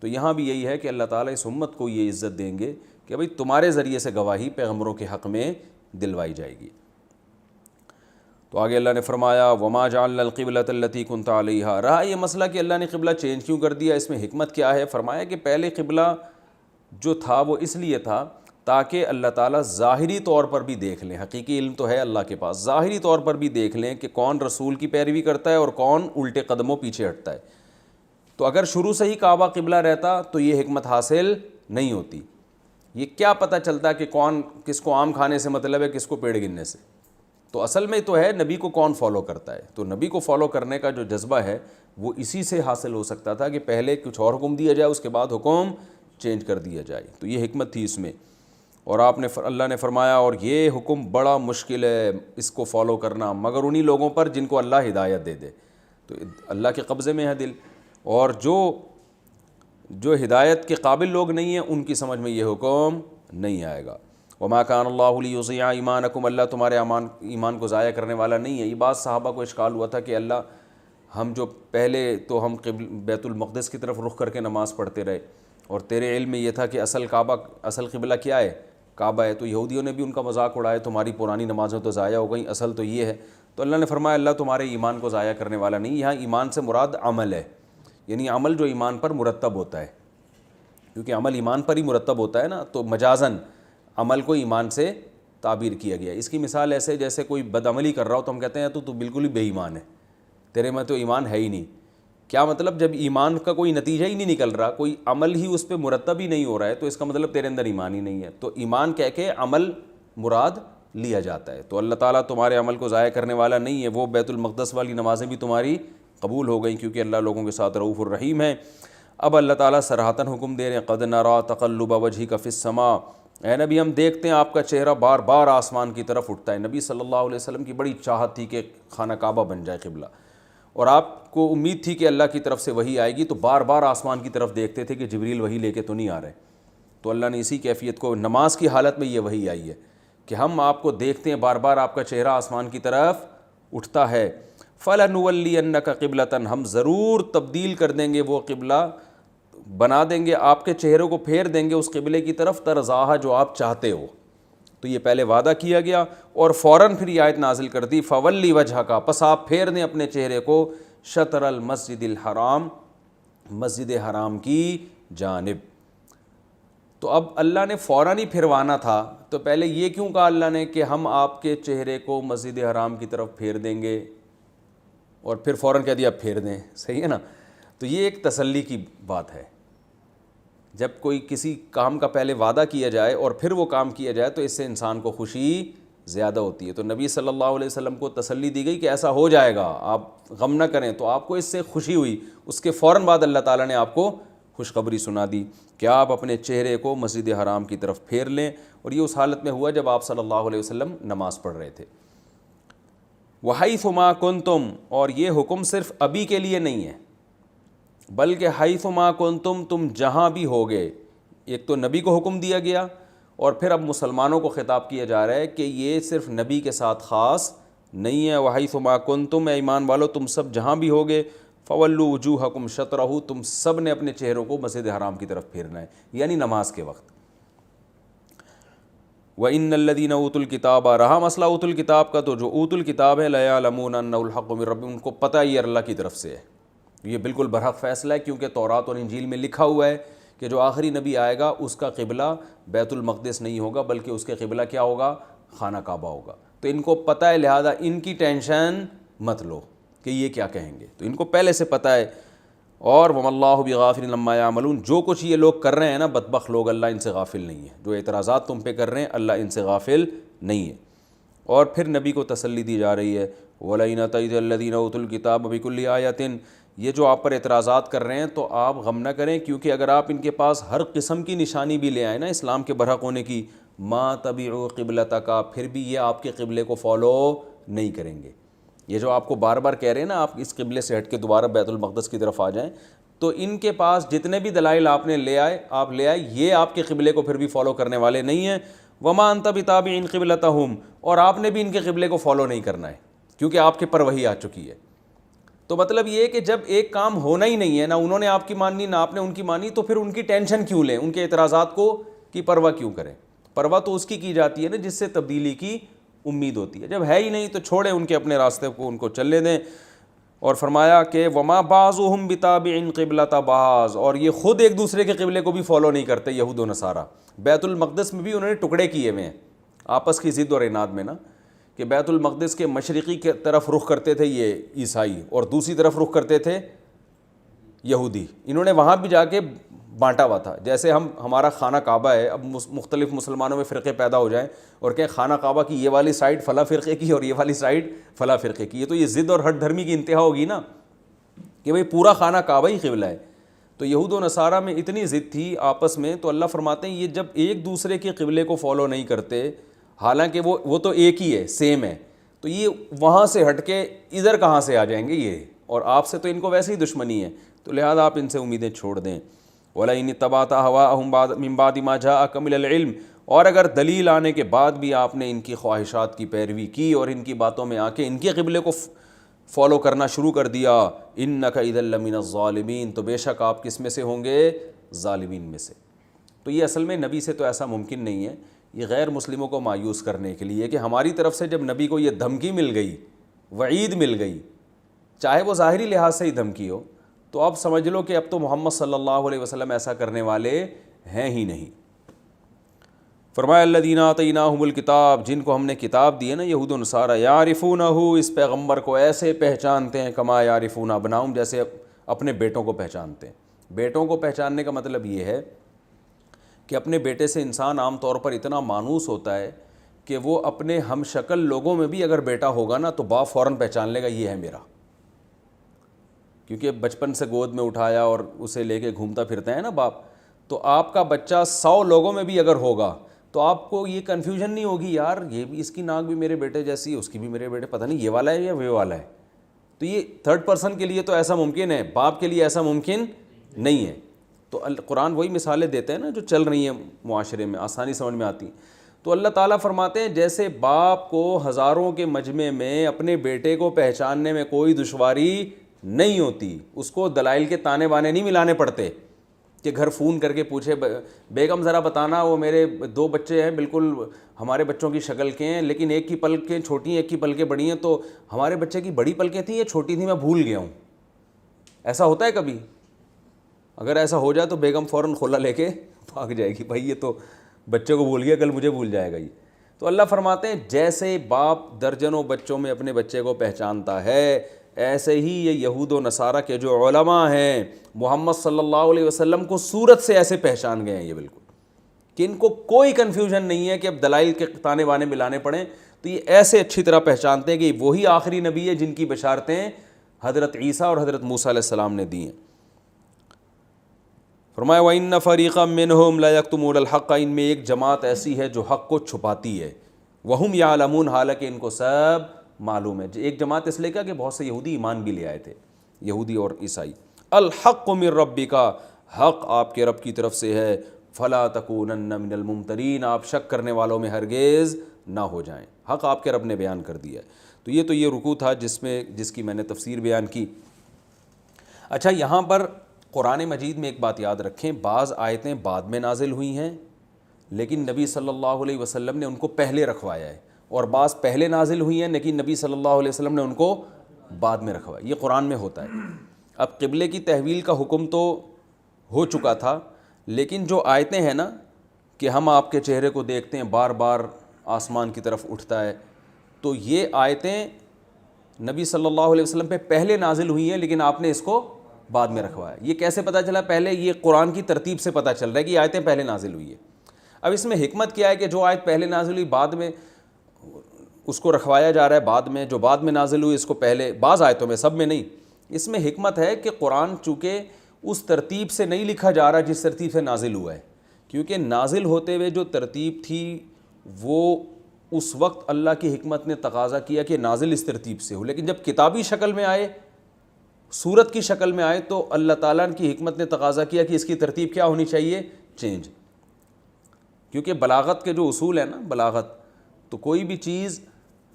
[SPEAKER 1] تو یہاں بھی یہی ہے کہ اللہ تعالیٰ اس امت کو یہ عزت دیں گے کہ بھئی تمہارے ذریعے سے گواہی پیغمبروں کے حق میں دلوائی جائے گی۔ تو آگے اللہ نے فرمایا وَمَا جَعَلْنَا الْقِبْلَةَ الَّتِي كُنْتَ عَلَيْهَا۔ رہا یہ مسئلہ کہ اللہ نے قبلہ چینج کیوں کر دیا، اس میں حکمت کیا ہے؟ فرمایا کہ پہلے قبلہ جو تھا وہ اس لیے تھا تاکہ اللہ تعالیٰ ظاہری طور پر بھی دیکھ لیں، حقیقی علم تو ہے اللہ کے پاس، ظاہری طور پر بھی دیکھ لیں کہ کون رسول کی پیروی کرتا ہے اور کون الٹے قدموں پیچھے ہٹتا ہے۔ تو اگر شروع سے ہی کعبہ قبلہ رہتا تو یہ حکمت حاصل نہیں ہوتی، یہ کیا پتہ چلتا کہ کون کس کو آم کھانے سے مطلب ہے، کس کو پیڑ گننے سے؟ تو اصل میں تو ہے نبی کو کون فالو کرتا ہے، تو نبی کو فالو کرنے کا جو جذبہ ہے وہ اسی سے حاصل ہو سکتا تھا کہ پہلے کچھ اور حکم دیا جائے، اس کے بعد حکم چینج کر دیا جائے، تو یہ حکمت تھی اس میں۔ اور اللہ نے فرمایا اور یہ حکم بڑا مشکل ہے اس کو فالو کرنا مگر انہی لوگوں پر جن کو اللہ ہدایت دے دے. تو اللہ کے قبضے میں ہے دل، اور جو ہدایت کے قابل لوگ نہیں ہیں ان کی سمجھ میں یہ حکم نہیں آئے گا. وما کان اللہ لیضیع ایمانکم، اللہ تمہارے ایمان کو ضائع کرنے والا نہیں ہے. یہ بات صحابہ کو اشکال ہوا تھا کہ اللہ ہم جو پہلے تو ہم بیت المقدس کی طرف رخ کر کے نماز پڑھتے رہے، اور تیرے علم میں یہ تھا کہ اصل قبلہ کیا ہے؟ کعبہ ہے. تو یہودیوں نے بھی ان کا مذاق اڑایا، تمہاری پرانی نمازیں تو ضائع ہو گئیں، اصل تو یہ ہے. تو اللہ نے فرمایا اللہ تمہارے ایمان کو ضائع کرنے والا نہیں. یہاں ایمان سے مراد عمل ہے، یعنی عمل جو ایمان پر مرتب ہوتا ہے، کیونکہ عمل ایمان پر ہی مرتب ہوتا ہے نا، تو مجازن عمل کو ایمان سے تعبیر کیا گیا. اس کی مثال ایسے جیسے کوئی بدعملی کر رہا ہو تو ہم کہتے ہیں تو بالکل ہی بے ایمان ہے، تیرے میں تو ایمان ہے ہی نہیں. کیا مطلب؟ جب ایمان کا کوئی نتیجہ ہی نہیں نکل رہا، کوئی عمل ہی اس پہ مرتب ہی نہیں ہو رہا ہے، تو اس کا مطلب تیرے اندر ایمان ہی نہیں ہے. تو ایمان کہہ کے عمل مراد لیا جاتا ہے. تو اللہ تعالیٰ تمہارے عمل کو ضائع کرنے والا نہیں ہے. وہ بیت المقدس والی نمازیں بھی تمہاری قبول ہو گئیں کیونکہ اللہ لوگوں کے ساتھ رؤوف الرحیم ہے. اب اللہ تعالیٰ صراحتاً حکم دے رہے ہیں قد نرا تقلب وجہک فی السماء، اے نبی ہم دیکھتے ہیں آپ کا چہرہ بار بار آسمان کی طرف اٹھتا ہے. نبی صلی اللہ علیہ وسلم کی بڑی چاہت تھی کہ خانہ کعبہ بن جائے قبلہ، اور آپ کو امید تھی کہ اللہ کی طرف سے وحی آئے گی، تو بار بار آسمان کی طرف دیکھتے تھے کہ جبریل وحی لے کے تو نہیں آ رہے. تو اللہ نے اسی کیفیت کو نماز کی حالت میں یہ وحی آئی ہے کہ ہم آپ کو دیکھتے ہیں بار بار آپ کا چہرہ آسمان کی طرف اٹھتا ہے. فَلَنُوَلِّيَنَّكَ قِبْلَةً، ہم ضرور تبدیل کر دیں گے وہ قبلہ، بنا دیں گے آپ کے چہرے کو، پھیر دیں گے اس قبلے کی طرف ترضاها جو آپ چاہتے ہو. تو یہ پہلے وعدہ کیا گیا اور فوراً پھر یہ آیت نازل کر دی فَوَلِّ وَجْهَكَ، پس آپ پھیر دیں اپنے چہرے کو شطر المسجد الحرام، مسجد حرام کی جانب. تو اب اللہ نے فوراً ہی پھروانا تھا، تو پہلے یہ کیوں کہا اللہ نے کہ ہم آپ کے چہرے کو مسجد حرام کی طرف پھیر دیں گے، اور پھر فوراً کہہ دیا پھیر دیں؟ صحیح ہے نا. تو یہ ایک تسلی کی بات ہے. جب کوئی کسی کام کا پہلے وعدہ کیا جائے اور پھر وہ کام کیا جائے تو اس سے انسان کو خوشی زیادہ ہوتی ہے. تو نبی صلی اللہ علیہ وسلم کو تسلی دی گئی کہ ایسا ہو جائے گا، آپ غم نہ کریں. تو آپ کو اس سے خوشی ہوئی. اس کے فوراً بعد اللہ تعالیٰ نے آپ کو خوشخبری سنا دی کہ آپ اپنے چہرے کو مسجد حرام کی طرف پھیر لیں. اور یہ اس حالت میں ہوا جب آپ صلی اللہ علیہ وسلم نماز پڑھ رہے تھے. وَحَيْثُ مَا كُنْتُمْ، اور یہ حکم صرف ابھی کے لیے نہیں ہے بلکہ حیث ما کنتم، تم جہاں بھی ہوگے. ایک تو نبی کو حکم دیا گیا، اور پھر اب مسلمانوں کو خطاب کیا جا رہا ہے کہ یہ صرف نبی کے ساتھ خاص نہیں ہے. وحیث ما کنتم، اے ایمان والو تم سب جہاں بھی ہوگے، فولوا وجوہکم شطرہ، تم سب نے اپنے چہروں کو مسجد حرام کی طرف پھیرنا ہے، یعنی نماز کے وقت. وَإِنَّ الَّذِينَ أُوتُوا الْكِتَابَ، رہا مسئلہ اوتوا الکتاب کا، تو جو اوتوا الکتاب ہے لَيَعْلَمُونَ أَنَّهُ الْحَقُّ مِن رَّبِّهِمْ، ان کو پتہ یہ اللہ کی طرف سے ہے. یہ بالکل برحق فیصلہ ہے، کیونکہ تورات اور انجیل میں لکھا ہوا ہے کہ جو آخری نبی آئے گا اس کا قبلہ بیت المقدس نہیں ہوگا بلکہ اس کے قبلہ کیا ہوگا؟ خانہ کعبہ ہوگا. تو ان کو پتہ ہے، لہذا ان کی ٹینشن مت لو کہ یہ کیا کہیں گے، تو ان کو پہلے سے پتہ ہے. اور وَمَا اللَّهُ بِغَافِلٍ عَمَّا يَعْمَلُونَ، جو کچھ یہ لوگ کر رہے ہیں نا بدبخت لوگ، اللہ ان سے غافل نہیں ہے. جو اعتراضات تم پہ کر رہے ہیں اللہ ان سے غافل نہیں ہے. اور پھر نبی کو تسلی دی جا رہی ہے وَلَئِنْ أَتَيْتَ الَّذِينَ أُوتُوا الْكِتَابَ بِكُلِّ آيَةٍ، یہ جو آپ پر اعتراضات کر رہے ہیں تو آپ غم نہ کریں، کیونکہ اگر آپ ان کے پاس ہر قسم کی نشانی بھی لے آئیں نا اسلام کے برحق ہونے کی، مَا تَبِعُوا قِبْلَتَكَ، پھر بھی یہ آپ کے قبلے کو فالو نہیں کریں گے. یہ جو آپ کو بار بار کہہ رہے ہیں نا آپ اس قبلے سے ہٹ کے دوبارہ بیت المقدس کی طرف آ جائیں، تو ان کے پاس جتنے بھی دلائل آپ نے لے آئے یہ آپ کے قبلے کو پھر بھی فالو کرنے والے نہیں ہیں. وَمَا أَنْتَ بِتَابِعٍ قِبْلَتَهُمْ، اور آپ نے بھی ان کے قبلے کو فالو نہیں کرنا ہے کیونکہ آپ کے پر وحی آ چکی ہے. تو مطلب یہ کہ جب ایک کام ہونا ہی نہیں ہے، نہ انہوں نے آپ کی ماننی نہ آپ نے ان کی مانی، تو پھر ان کی ٹینشن کیوں لیں، ان کے اعتراضات کو کی پرواہ کیوں کریں؟ پرواہ تو اس کی جاتی ہے نا جس سے تبدیلی کی امید ہوتی ہے. جب ہے ہی نہیں تو چھوڑیں ان کے اپنے راستے کو، ان کو چلنے دیں. اور فرمایا کہ وما بعضهم بتابع قبلة بعض، اور یہ خود ایک دوسرے کے قبلے کو بھی فالو نہیں کرتے یہود و نصارہ. بیت المقدس میں بھی انہوں نے ٹکڑے کیے ہوئے ہیں آپس کی ضد اور عناد میں نا، کہ بیت المقدس کے مشرقی کی طرف رخ کرتے تھے یہ عیسائی اور دوسری طرف رخ کرتے تھے یہودی. انہوں نے وہاں بھی جا کے بانٹا ہوا تھا. جیسے ہمارا خانہ کعبہ ہے، اب مختلف مسلمانوں میں فرقے پیدا ہو جائیں اور کہیں خانہ کعبہ کی یہ والی سائڈ فلاں فرقے کی اور یہ والی سائڈ فلاں فرقے کی، یہ تو یہ ضد اور ہٹ دھرمی کی انتہا ہوگی نا کہ بھئی پورا خانہ کعبہ ہی قبلہ ہے. تو یہود و نصارہ میں اتنی ضد تھی آپس میں، تو اللہ فرماتے ہیں یہ جب ایک دوسرے کے قبلے کو فالو نہیں کرتے، حالانکہ وہ تو ایک ہی ہے، سیم ہے، تو یہ وہاں سے ہٹ کے ادھر کہاں سے آ جائیں گے یہ، اور آپ سے تو ان کو ویسے ہی دشمنی ہے، تو لہٰذا آپ ان سے امیدیں چھوڑ دیں۔ وَلَئِنِ اتَّبَعْتَ أَهْوَاءَهُم مِّن بَعْدِ مَا جَاءَكَ مِنَ الْعِلْمِ، اور اگر دلیل آنے کے بعد بھی آپ نے ان کی خواہشات کی پیروی کی اور ان کی باتوں میں آ کے ان کے قبلے کو فالو کرنا شروع کر دیا، اِنَّكَ إِذًا لَّمِنَ الظَّالِمِينَ، تو بے شک آپ کس میں سے ہوں گے؟ ظالمین میں سے۔ تو یہ اصل میں نبی سے تو ایسا ممکن نہیں ہے، یہ غیر مسلموں کو مایوس کرنے کے لیے کہ ہماری طرف سے جب نبی کو یہ دھمکی مل گئی، وعید مل گئی، چاہے وہ ظاہری لحاظ سے ہی دھمکی ہو، تو اب سمجھ لو کہ اب تو محمد صلی اللہ علیہ وسلم ایسا کرنے والے ہیں ہی نہیں۔ فرمایا الذین آتیناہم الکتاب، جن کو ہم نے کتاب دی ہے نا یہود و نصارہ، یعرفونہ، اس پیغمبر کو ایسے پہچانتے ہیں، کما یعرفون ابناہم، جیسے اپنے بیٹوں کو پہچانتے ہیں۔ بیٹوں کو پہچاننے کا مطلب یہ ہے کہ اپنے بیٹے سے انسان عام طور پر اتنا مانوس ہوتا ہے کہ وہ اپنے ہم شکل لوگوں میں بھی اگر بیٹا ہوگا نا تو باپ فوراً پہچان لے گا یہ ہے میرا، کیونکہ بچپن سے گود میں اٹھایا اور اسے لے کے گھومتا پھرتا ہے نا باپ، تو آپ کا بچہ 100 لوگوں میں بھی اگر ہوگا تو آپ کو یہ کنفیوژن نہیں ہوگی یار یہ بھی، اس کی ناک بھی میرے بیٹے جیسی ہے، اس کی بھی میرے بیٹے، پتہ نہیں یہ والا ہے یا وہ والا ہے۔ تو یہ تھرڈ پرسن کے لیے تو ایسا ممکن ہے، باپ کے لیے ایسا ممکن نہیں ہے۔ تو قرآن وہی مثالیں دیتے ہیں نا جو چل رہی ہیں معاشرے میں، آسانی سمجھ میں آتی ہیں۔ تو اللہ تعالیٰ فرماتے ہیں جیسے باپ کو ہزاروں کے مجمع میں اپنے بیٹے کو پہچاننے میں کوئی دشواری نہیں ہوتی، اس کو دلائل کے تانے بانے نہیں ملانے پڑتے کہ گھر فون کر کے پوچھے بیگم ذرا بتانا وہ میرے 2 بچے ہیں بالکل ہمارے بچوں کی شکل کے ہیں، لیکن ایک کی پلکیں چھوٹی ہیں ایک کی پلکیں بڑی ہیں، تو ہمارے بچے کی بڑی پلکیں تھیں یا چھوٹی تھیں میں بھول گیا ہوں۔ ایسا ہوتا ہے کبھی؟ اگر ایسا ہو جائے تو بیگم فوراً کھولا لے کے بھاگ جائے گی، بھائی یہ تو بچے کو بھول گیا، کل مجھے بھول جائے گا یہ۔ تو اللہ فرماتے ہیں جیسے باپ درجنوں بچوں میں اپنے بچے کو پہچانتا ہے، ایسے ہی یہ یہود و نصارہ کے جو علماء ہیں محمد صلی اللہ علیہ وسلم کو صورت سے ایسے پہچان گئے ہیں یہ بالکل، کہ ان کو کوئی کنفیوژن نہیں ہے کہ اب دلائل کے تانے بانے ملانے پڑیں، تو یہ ایسے اچھی طرح پہچانتے ہیں کہ وہی آخری نبی ہے جن کی بشارتیں حضرت عیسیٰ اور حضرت موسیٰ علیہ السلام نے دی ہیں۔ فرمایا وَإِنَّ فَرِيقًا مِّنْهُمْ لَيَكْتُمُونَ الْحَقَّ، ان میں ایک جماعت ایسی ہے جو حق کو چھپاتی ہے، وَهُمْ يَعْلَمُونَ، حالانکہ ان کو سب معلوم ہے۔ ایک جماعت اس لیے کہ بہت سے یہودی ایمان بھی لے آئے تھے، یہودی اور عیسائی۔ الحق من ربک، حق آپ کے رب کی طرف سے ہے، فلا تکونن من الممترین، آپ شک کرنے والوں میں ہرگز نہ ہو جائیں، حق آپ کے رب نے بیان کر دیا ہے۔ تو یہ رکوع تھا جس کی میں نے تفسیر بیان کی۔ اچھا یہاں پر قرآن مجید میں ایک بات یاد رکھیں، بعض آیتیں بعد میں نازل ہوئی ہیں لیکن نبی صلی اللہ علیہ وسلم نے ان کو پہلے رکھوایا ہے، اور بعض پہلے نازل ہوئی ہیں لیکن نبی صلی اللہ علیہ وسلم نے ان کو بعد میں رکھوایا، یہ قرآن میں ہوتا ہے۔ اب قبلے کی تحویل کا حکم تو ہو چکا تھا، لیکن جو آیتیں ہیں نا کہ ہم آپ کے چہرے کو دیکھتے ہیں بار بار آسمان کی طرف اٹھتا ہے، تو یہ آیتیں نبی صلی اللہ علیہ وسلم پہ پہلے نازل ہوئی ہیں لیکن آپ نے اس کو بعد میں رکھوایا۔ یہ کیسے پتہ چلا؟ پہلے یہ قرآن کی ترتیب سے پتہ چل رہا ہے کہ یہ آیتیں پہلے نازل ہوئی ہیں۔ اب اس میں حکمت کیا ہے کہ جو آیت پہلے نازل ہوئی بعد میں اس کو رکھوایا جا رہا ہے، بعد میں جو بعد میں نازل ہوئی اس کو پہلے، بعض آیتوں میں، سب میں نہیں۔ اس میں حکمت ہے کہ قرآن چونکہ اس ترتیب سے نہیں لکھا جا رہا جس ترتیب سے نازل ہوا ہے، کیونکہ نازل ہوتے ہوئے جو ترتیب تھی وہ اس وقت اللہ کی حکمت نے تقاضا کیا کہ نازل اس ترتیب سے ہو، لیکن جب کتابی شکل میں آئے، صورت کی شکل میں آئے، تو اللہ تعالیٰ کی حکمت نے تقاضا کیا کہ اس کی ترتیب کیا ہونی چاہیے؟ چینج۔ کیونکہ بلاغت کے جو اصول ہیں نا، بلاغت، تو کوئی بھی چیز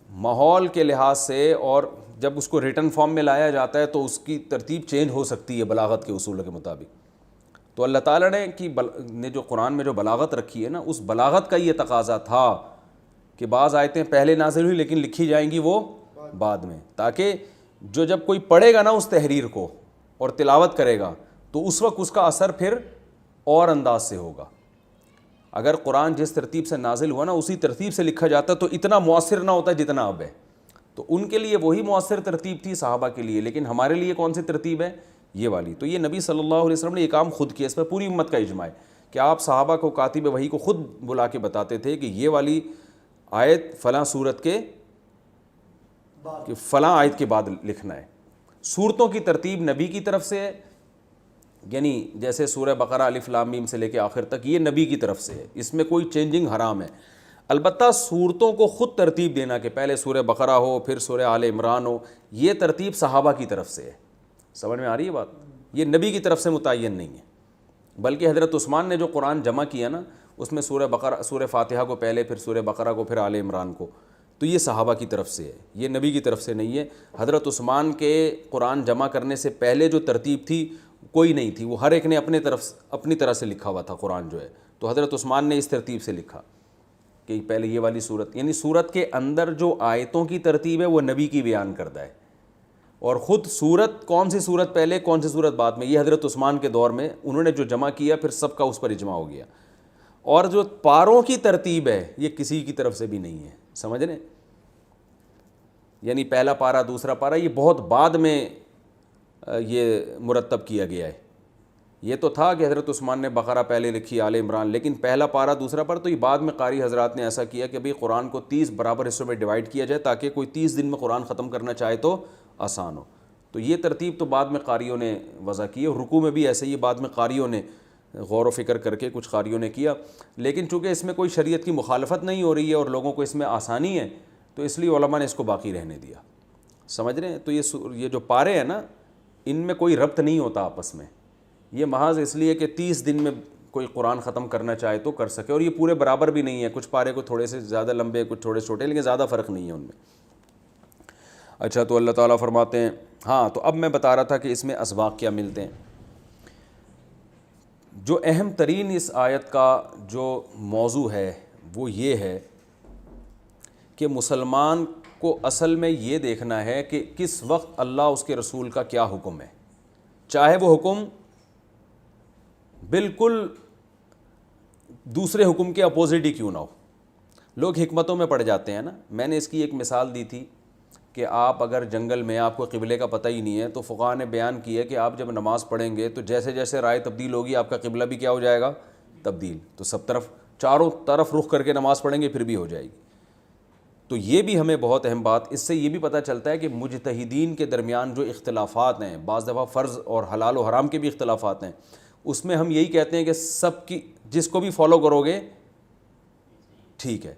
[SPEAKER 1] ماحول کے لحاظ سے اور جب اس کو ریٹن فارم میں لایا جاتا ہے تو اس کی ترتیب چینج ہو سکتی ہے بلاغت کے اصول کے مطابق۔ تو اللہ تعالیٰ نے جو قرآن میں جو بلاغت رکھی ہے نا، اس بلاغت کا یہ تقاضا تھا کہ بعض آیتیں پہلے نازل ہوئی لیکن لکھی جائیں گی وہ بعد میں، تاکہ جب کوئی پڑھے گا نا اس تحریر کو اور تلاوت کرے گا تو اس وقت اس کا اثر پھر اور انداز سے ہوگا۔ اگر قرآن جس ترتیب سے نازل ہوا نا اسی ترتیب سے لکھا جاتا تو اتنا مؤثر نہ ہوتا جتنا اب ہے۔ تو ان کے لیے وہی مؤثر ترتیب تھی صحابہ کے لیے، لیکن ہمارے لیے کون سی ترتیب ہے؟ یہ والی۔ تو یہ نبی صلی اللہ علیہ وسلم نے یہ کام خود کیا، اس پر پوری امت کا اجماع ہے کہ آپ صحابہ کو، کاتب وحی کو خود بلا کے بتاتے تھے کہ یہ والی آیت فلاں صورت کے کہ فلاں آیت کے بعد لکھنا ہے۔ صورتوں کی ترتیب نبی کی طرف سے ہے، یعنی جیسے سورہ بقرہ الف لام میم سے لے کے آخر تک یہ نبی کی طرف سے ہے، اس میں کوئی چینجنگ حرام ہے۔ البتہ صورتوں کو خود ترتیب دینا کہ پہلے سورہ بقرہ ہو پھر سورہ آل عمران ہو، یہ ترتیب صحابہ کی طرف سے ہے۔ سمجھ میں آ رہی ہے بات؟ یہ نبی کی طرف سے متعین نہیں ہے، بلکہ حضرت عثمان نے جو قرآن جمع کیا نا اس میں سورہ بقرہ سورہ فاتحہ کو پہلے، پھر سورہ بقرہ کو، پھر آل عمران کو، تو یہ صحابہ کی طرف سے ہے، یہ نبی کی طرف سے نہیں ہے۔ حضرت عثمان کے قرآن جمع کرنے سے پہلے جو ترتیب تھی کوئی نہیں تھی، وہ ہر ایک نے اپنی طرح سے لکھا ہوا تھا قرآن جو ہے، تو حضرت عثمان نے اس ترتیب سے لکھا کہ پہلے یہ والی صورت، یعنی صورت کے اندر جو آیتوں کی ترتیب ہے وہ نبی کی بیان کردہ ہے، اور خود صورت کون سی صورت پہلے کون سی صورت بعد میں، یہ حضرت عثمان کے دور میں انہوں نے جو جمع کیا پھر سب کا اس پر اجماع ہو گیا۔ اور جو پاروں کی ترتیب ہے یہ کسی کی طرف سے بھی نہیں ہے، سمجھ رہے ہیں؟ یعنی پہلا پارہ دوسرا پارہ یہ بہت بعد میں یہ مرتب کیا گیا ہے۔ یہ تو تھا کہ حضرت عثمان نے بقرہ پہلے لکھی، آل عمران، لیکن پہلا پارہ دوسرا پارہ تو یہ بعد میں قاری حضرات نے ایسا کیا کہ بھئی قرآن کو 30 برابر حصوں میں ڈیوائیڈ کیا جائے تاکہ کوئی 30 دن میں قرآن ختم کرنا چاہے تو آسان ہو۔ تو یہ ترتیب تو بعد میں قاریوں نے وضع کی ہے، رکوع میں بھی ایسے ہی بعد میں قاریوں نے غور و فکر کر کے کچھ قاریوں نے کیا، لیکن چونکہ اس میں کوئی شریعت کی مخالفت نہیں ہو رہی ہے اور لوگوں کو اس میں آسانی ہے تو اس لیے علماء نے اس کو باقی رہنے دیا۔ سمجھ رہے ہیں؟ تو یہ جو پارے ہیں نا ان میں کوئی ربط نہیں ہوتا آپس میں، یہ محض اس لیے کہ 30 دن میں کوئی قرآن ختم کرنا چاہے تو کر سکے، اور یہ پورے برابر بھی نہیں ہے، کچھ پارے کو تھوڑے سے زیادہ لمبے کچھ تھوڑے چھوٹے، لیکن زیادہ فرق نہیں ہے ان میں۔ اچھا، تو اللہ تعالیٰ فرماتے ہیں، ہاں تو اب میں بتا رہا تھا کہ اس میں اسباق کیا ملتے ہیں۔ جو اہم ترین اس آیت کا جو موضوع ہے وہ یہ ہے کہ مسلمان کو اصل میں یہ دیکھنا ہے کہ کس وقت اللہ اس کے رسول کا کیا حکم ہے، چاہے وہ حکم بالکل دوسرے حکم کے اپوزٹ ہی کیوں نہ ہو۔ لوگ حکمتوں میں پڑ جاتے ہیں نا، میں نے اس کی ایک مثال دی تھی کہ آپ اگر جنگل میں آپ کو قبلے کا پتہ ہی نہیں ہے تو فقہاء نے بیان کیا کہ آپ جب نماز پڑھیں گے تو جیسے جیسے رائے تبدیل ہوگی آپ کا قبلہ بھی کیا ہو جائے گا، تبدیل، تو سب طرف چاروں طرف رخ کر کے نماز پڑھیں گے پھر بھی ہو جائے گی۔ تو یہ بھی ہمیں بہت اہم بات، اس سے یہ بھی پتہ چلتا ہے کہ مجتہدین کے درمیان جو اختلافات ہیں، بعض دفعہ فرض اور حلال و حرام کے بھی اختلافات ہیں، اس میں ہم یہی کہتے ہیں کہ سب کی جس کو بھی فالو کرو گے ٹھیک ہے۔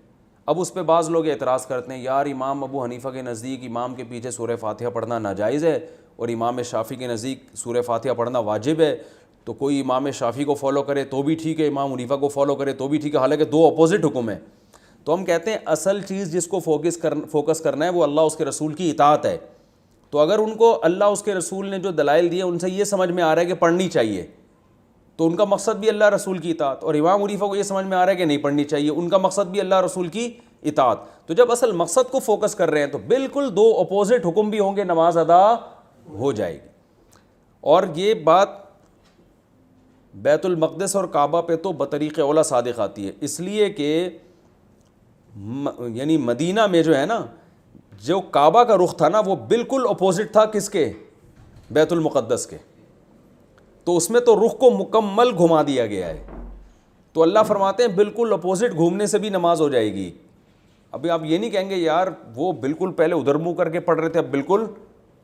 [SPEAKER 1] اب اس پہ بعض لوگ اعتراض کرتے ہیں، یار امام ابو حنیفہ کے نزدیک امام کے پیچھے سورہ فاتحہ پڑھنا ناجائز ہے اور امام شافعی کے نزدیک سورہ فاتحہ پڑھنا واجب ہے، تو کوئی امام شافعی کو فالو کرے تو بھی ٹھیک ہے، امام حنیفہ کو فالو کرے تو بھی ٹھیک ہے، حالانکہ دو اپوزٹ حکم ہیں۔ تو ہم کہتے ہیں اصل چیز جس کو فوکس کرنا ہے وہ اللہ اس کے رسول کی اطاعت ہے۔ تو اگر ان کو اللہ اس کے رسول نے جو دلائل دیے ان سے یہ سمجھ میں آ رہا ہے کہ پڑھنی چاہیے تو ان کا مقصد بھی اللہ رسول کی اطاعت، اور امام حنیفہ کو یہ سمجھ میں آ رہا ہے کہ نہیں پڑھنی چاہیے، ان کا مقصد بھی اللہ رسول کی اطاعت۔ تو جب اصل مقصد کو فوکس کر رہے ہیں تو بالکل دو اپوزٹ حکم بھی ہوں گے، نماز ادا ہو جائے گی۔ اور یہ بات بیت المقدس اور کعبہ پہ تو بطریق اولا صادق آتی ہے، اس لیے کہ یعنی مدینہ میں جو ہے نا جو کعبہ کا رخ تھا نا وہ بالکل اپوزٹ تھا کس کے؟ بیت المقدس کے، تو اس میں تو رخ کو مکمل گھما دیا گیا ہے۔ تو اللہ فرماتے ہیں بالکل اپوزٹ گھومنے سے بھی نماز ہو جائے گی۔ ابھی آپ یہ نہیں کہیں گے یار وہ بالکل پہلے ادھر منہ کر کے پڑھ رہے تھے اب بالکل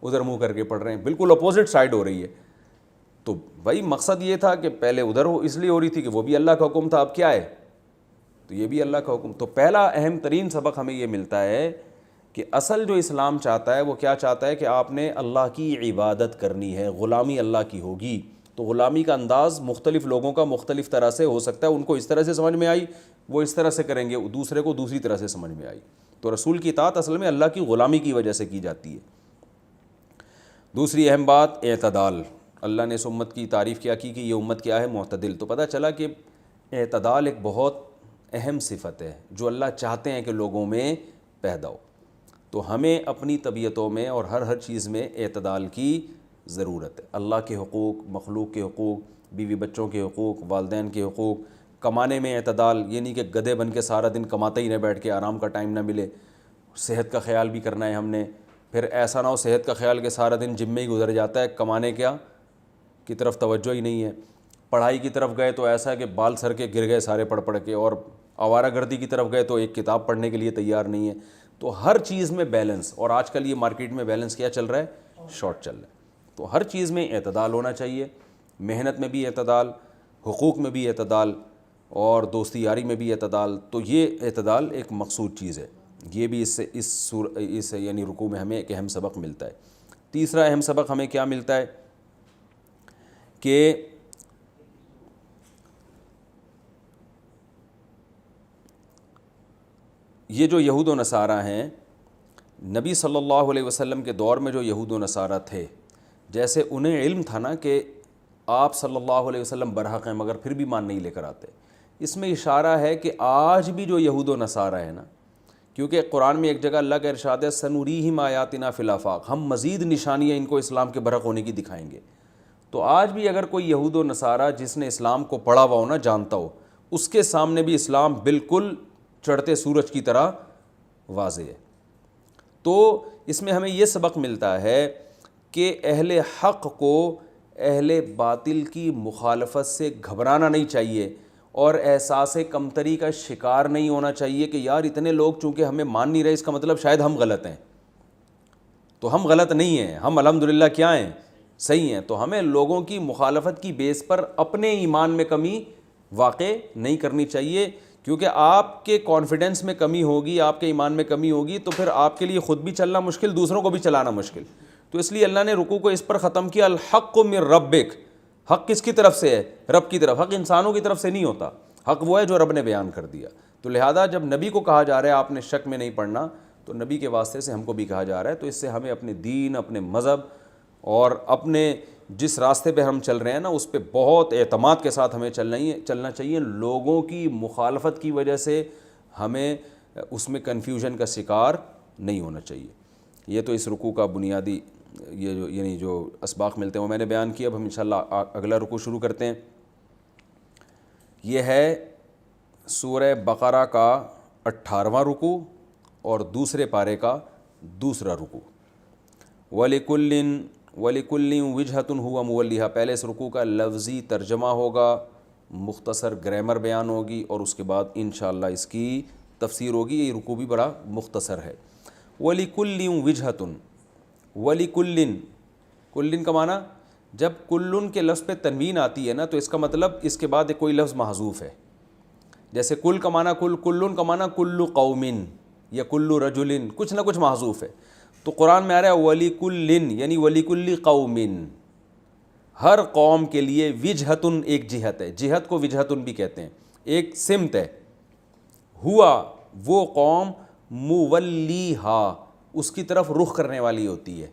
[SPEAKER 1] ادھر منہ کر کے پڑھ رہے ہیں، بالکل اپوزٹ سائڈ ہو رہی ہے۔ تو بھائی مقصد یہ تھا کہ پہلے ادھر ہو اس لیے ہو رہی تھی کہ وہ بھی اللہ کا حکم تھا، اب کیا ہے تو یہ بھی اللہ کا حکم۔ تو پہلا اہم ترین سبق ہمیں یہ ملتا ہے کہ اصل جو اسلام چاہتا ہے وہ کیا چاہتا ہے کہ آپ نے اللہ کی عبادت کرنی ہے، غلامی اللہ کی ہوگی۔ تو غلامی کا انداز مختلف لوگوں کا مختلف طرح سے ہو سکتا ہے، ان کو اس طرح سے سمجھ میں آئی وہ اس طرح سے کریں گے، دوسرے کو دوسری طرح سے سمجھ میں آئی۔ تو رسول کی اطاعت اصل میں اللہ کی غلامی کی وجہ سے کی جاتی ہے۔ دوسری اہم بات اعتدال، اللہ نے اس امت کی تعریف کیا کی کہ یہ امت کیا ہے؟ معتدل۔ تو پتہ چلا کہ اعتدال ایک بہت اہم صفت ہے جو اللہ چاہتے ہیں کہ لوگوں میں پیدا ہو۔ تو ہمیں اپنی طبیعتوں میں اور ہر چیز میں اعتدال کی ضرورت ہے۔ اللہ کے حقوق، مخلوق کے حقوق، بیوی بچوں کے حقوق، والدین کے حقوق، کمانے میں اعتدال، یہ نہیں کہ گدھے بن کے سارا دن کماتے ہی نہ بیٹھ کے آرام کا ٹائم نہ ملے۔ صحت کا خیال بھی کرنا ہے ہم نے، پھر ایسا نہ ہو صحت کا خیال کہ سارا دن جم میں ہی گزر جاتا ہے، کمانے کی طرف توجہ ہی نہیں ہے۔ پڑھائی کی طرف گئے تو ایسا ہے کہ بال سر کے گر گئے سارے پڑھ کے، اور آوارہ گردی کی طرف گئے تو ایک کتاب پڑھنے کے لیے تیار نہیں ہے۔ تو ہر چیز میں بیلنس، اور آج کل یہ مارکیٹ میں بیلنس کیا چل رہا ہے؟ شارٹ چل رہا ہے۔ تو ہر چیز میں اعتدال ہونا چاہیے، محنت میں بھی اعتدال، حقوق میں بھی اعتدال اور دوستی یاری میں بھی اعتدال. تو یہ اعتدال ایک مقصود چیز ہے. یہ بھی اس یعنی رکوع میں ہمیں ایک اہم سبق ملتا ہے. تیسرا اہم سبق ہمیں کیا ملتا ہے کہ یہ جو یہود و نصارہ ہیں، نبی صلی اللہ علیہ وسلم کے دور میں جو یہود و نصارہ تھے، جیسے انہیں علم تھا نا کہ آپ صلی اللہ علیہ وسلم برحق ہیں مگر پھر بھی مان نہیں لے کر آتے. اس میں اشارہ ہے کہ آج بھی جو یہود و نصارہ ہیں نا، کیونکہ قرآن میں ایک جگہ اللہ کا ارشاد ہے سنوریہم آیاتنا فی الآفاق، ہم مزید نشانیاں ان کو اسلام کے برحق ہونے کی دکھائیں گے. تو آج بھی اگر کوئی یہود و نصارہ جس نے اسلام کو پڑھا ہوا ہو نا، جانتا ہو، اس کے سامنے بھی اسلام بالکل چڑھتے سورج کی طرح واضح ہے. تو اس میں ہمیں یہ سبق ملتا ہے کہ اہل حق کو اہل باطل کی مخالفت سے گھبرانا نہیں چاہیے اور احساس کمتری کا شکار نہیں ہونا چاہیے کہ یار اتنے لوگ چونکہ ہمیں مان نہیں رہے، اس کا مطلب شاید ہم غلط ہیں. تو ہم غلط نہیں ہیں، ہم الحمدللہ کیا ہیں، صحیح ہیں. تو ہمیں لوگوں کی مخالفت کی بیس پر اپنے ایمان میں کمی واقع نہیں کرنی چاہیے، کیونکہ آپ کے کانفیڈنس میں کمی ہوگی، آپ کے ایمان میں کمی ہوگی تو پھر آپ کے لیے خود بھی چلنا مشکل، دوسروں کو بھی چلانا مشکل. تو اس لیے اللہ نے رکوع کو اس پر ختم کیا، الحق من ربک. حق کس کی طرف سے ہے؟ رب کی طرف. حق انسانوں کی طرف سے نہیں ہوتا، حق وہ ہے جو رب نے بیان کر دیا. تو لہذا جب نبی کو کہا جا رہا ہے آپ نے شک میں نہیں پڑھنا، تو نبی کے واسطے سے ہم کو بھی کہا جا رہا ہے. تو اس سے ہمیں اپنے دین، اپنے مذہب اور اپنے جس راستے پہ ہم چل رہے ہیں نا، اس پہ بہت اعتماد کے ساتھ ہمیں چلنا چاہیے. لوگوں کی مخالفت کی وجہ سے ہمیں اس میں کنفیوژن کا شکار نہیں ہونا چاہیے. یہ تو اس رکوع کا بنیادی یعنی جو اسباق ملتے ہیں وہ میں نے بیان کیا. اب ہم انشاءاللہ اگلا رکوع شروع کرتے ہیں. یہ ہے سورہ بقرہ کا 18واں رکوع اور دوسرے پارے کا دوسرا رکوع. وَلِكُلٍّ وِجْهَةٌ هُوَ مُوَلِّيهَا. پہلے اس رکوع کا لفظی ترجمہ ہوگا، مختصر گرامر بیان ہوگی اور اس کے بعد انشاءاللہ اس کی تفسیر ہوگی. یہ رکوع بھی بڑا مختصر ہے. وَلِكُلٍّ وِجْهَةٌ. وَلِكُلٍّ، کلن کا معنی جب کلن کے لفظ پہ تنوین آتی ہے نا تو اس کا مطلب اس کے بعد کوئی لفظ محذوف ہے. جیسے کل کا معنی کلن کا معنی کل قوم یا کل رجل، کچھ نہ کچھ محذوف ہے. تو قرآن میں آ رہا ہے وَلِكُلٍّ یعنی وَلِكُلِّ قَوْمٍ، ہر قوم کے لیے وجہتن ایک جہت ہے. جہت کو وجہتن بھی کہتے ہیں، ایک سمت ہے. ہوا وہ قوم مولیہا اس کی طرف رخ کرنے والی ہوتی ہے.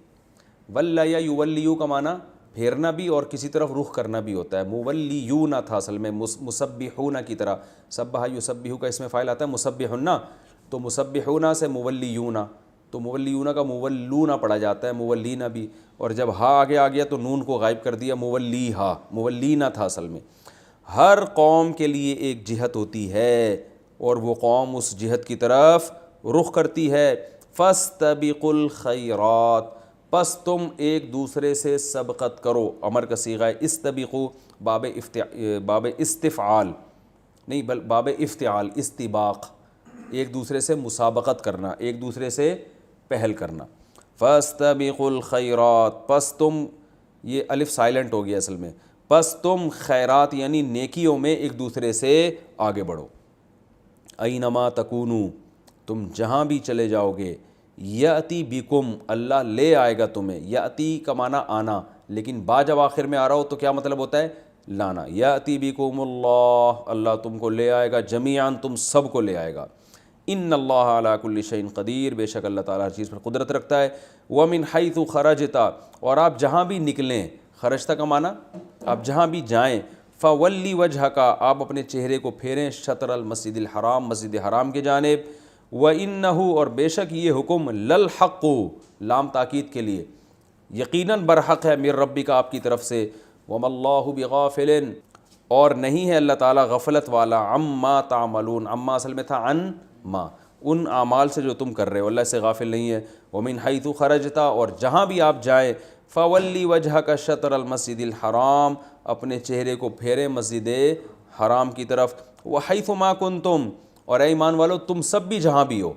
[SPEAKER 1] ولا یا یولیو کا معنی پھیرنا بھی اور کسی طرف رخ کرنا بھی ہوتا ہے. مولیون تھا اصل میں مسبحون کی طرح، سبح یسبح کا اس میں فاعل آتا ہے مسبحون، تو مسبحون سے مولیون، تو مولیون کا مولون پڑھا جاتا ہے، مولینا بھی. اور جب ہا آگے آ گیا تو نون کو غائب کر دیا، مولیہا، مولینا تھا اصل میں. ہر قوم کے لیے ایک جہت ہوتی ہے اور وہ قوم اس جہت کی طرف رخ کرتی ہے. فاستبقوا الخیرات، پس تم ایک دوسرے سے سبقت کرو. امر کا صیغہ ہے استبقوا، باب استفعال نہیں بل باب افتعال، استباق، ایک دوسرے سے مسابقت کرنا، ایک دوسرے سے پہل کرنا. فاستبقوا الخیرات، پس تم، یہ الف سائلنٹ ہو گیا اصل میں، پس تم خیرات یعنی نیکیوں میں ایک دوسرے سے آگے بڑھو. اینما تکونوا، تم جہاں بھی چلے جاؤ گے، یاتی بکم، اللہ لے آئے گا تمہیں. یاتی کا معنی آنا، لیکن با جب آخر میں آ رہا ہو تو کیا مطلب ہوتا ہے؟ لانا. یاتی بکم اللہ، اللہ تم کو لے آئے گا، جمیعاً تم سب کو لے آئے گا. ان اللہ علی کل شیء قدیر، بے شک اللہ تعالیٰ ہر چیز پر قدرت رکھتا ہے. ومن حیث خرجت، اور آپ جہاں بھی نکلیں، خرجتا کا معنی آپ جہاں بھی جائیں، فولی وجہک، آپ اپنے چہرے کو پھیریں، شطر المسجد الحرام، مسجد حرام کے جانب. وَإِنَّهُ، اور بے شک یہ حکم، للحق، لام تاکید کے لیے، یقیناً برحق ہے، من ربک، آپ کی طرف سے. وَمَا اللَّهُ بِغَافِلٍ، اور نہیں ہے اللہ تعالیٰ غفلت والا، عما تعملون، عما اصل میں تھا عن ما، ان اعمال سے جو تم کر رہے ہو، اللہ سے غافل نہیں ہے. وَمِنْ حَيْثُ خَرَجْتَ، اور جہاں بھی آپ جائیں، فَوَلِّ وَجْهَكَ شَطْرَ الْمَسْجِدِ الْحَرَام، اپنے چہرے کو پھیرے مسجد حرام کی طرف. وَحَيْثُ مَا كُنْتُمْ، اور اے ایمان والو تم سب بھی جہاں بھی ہو،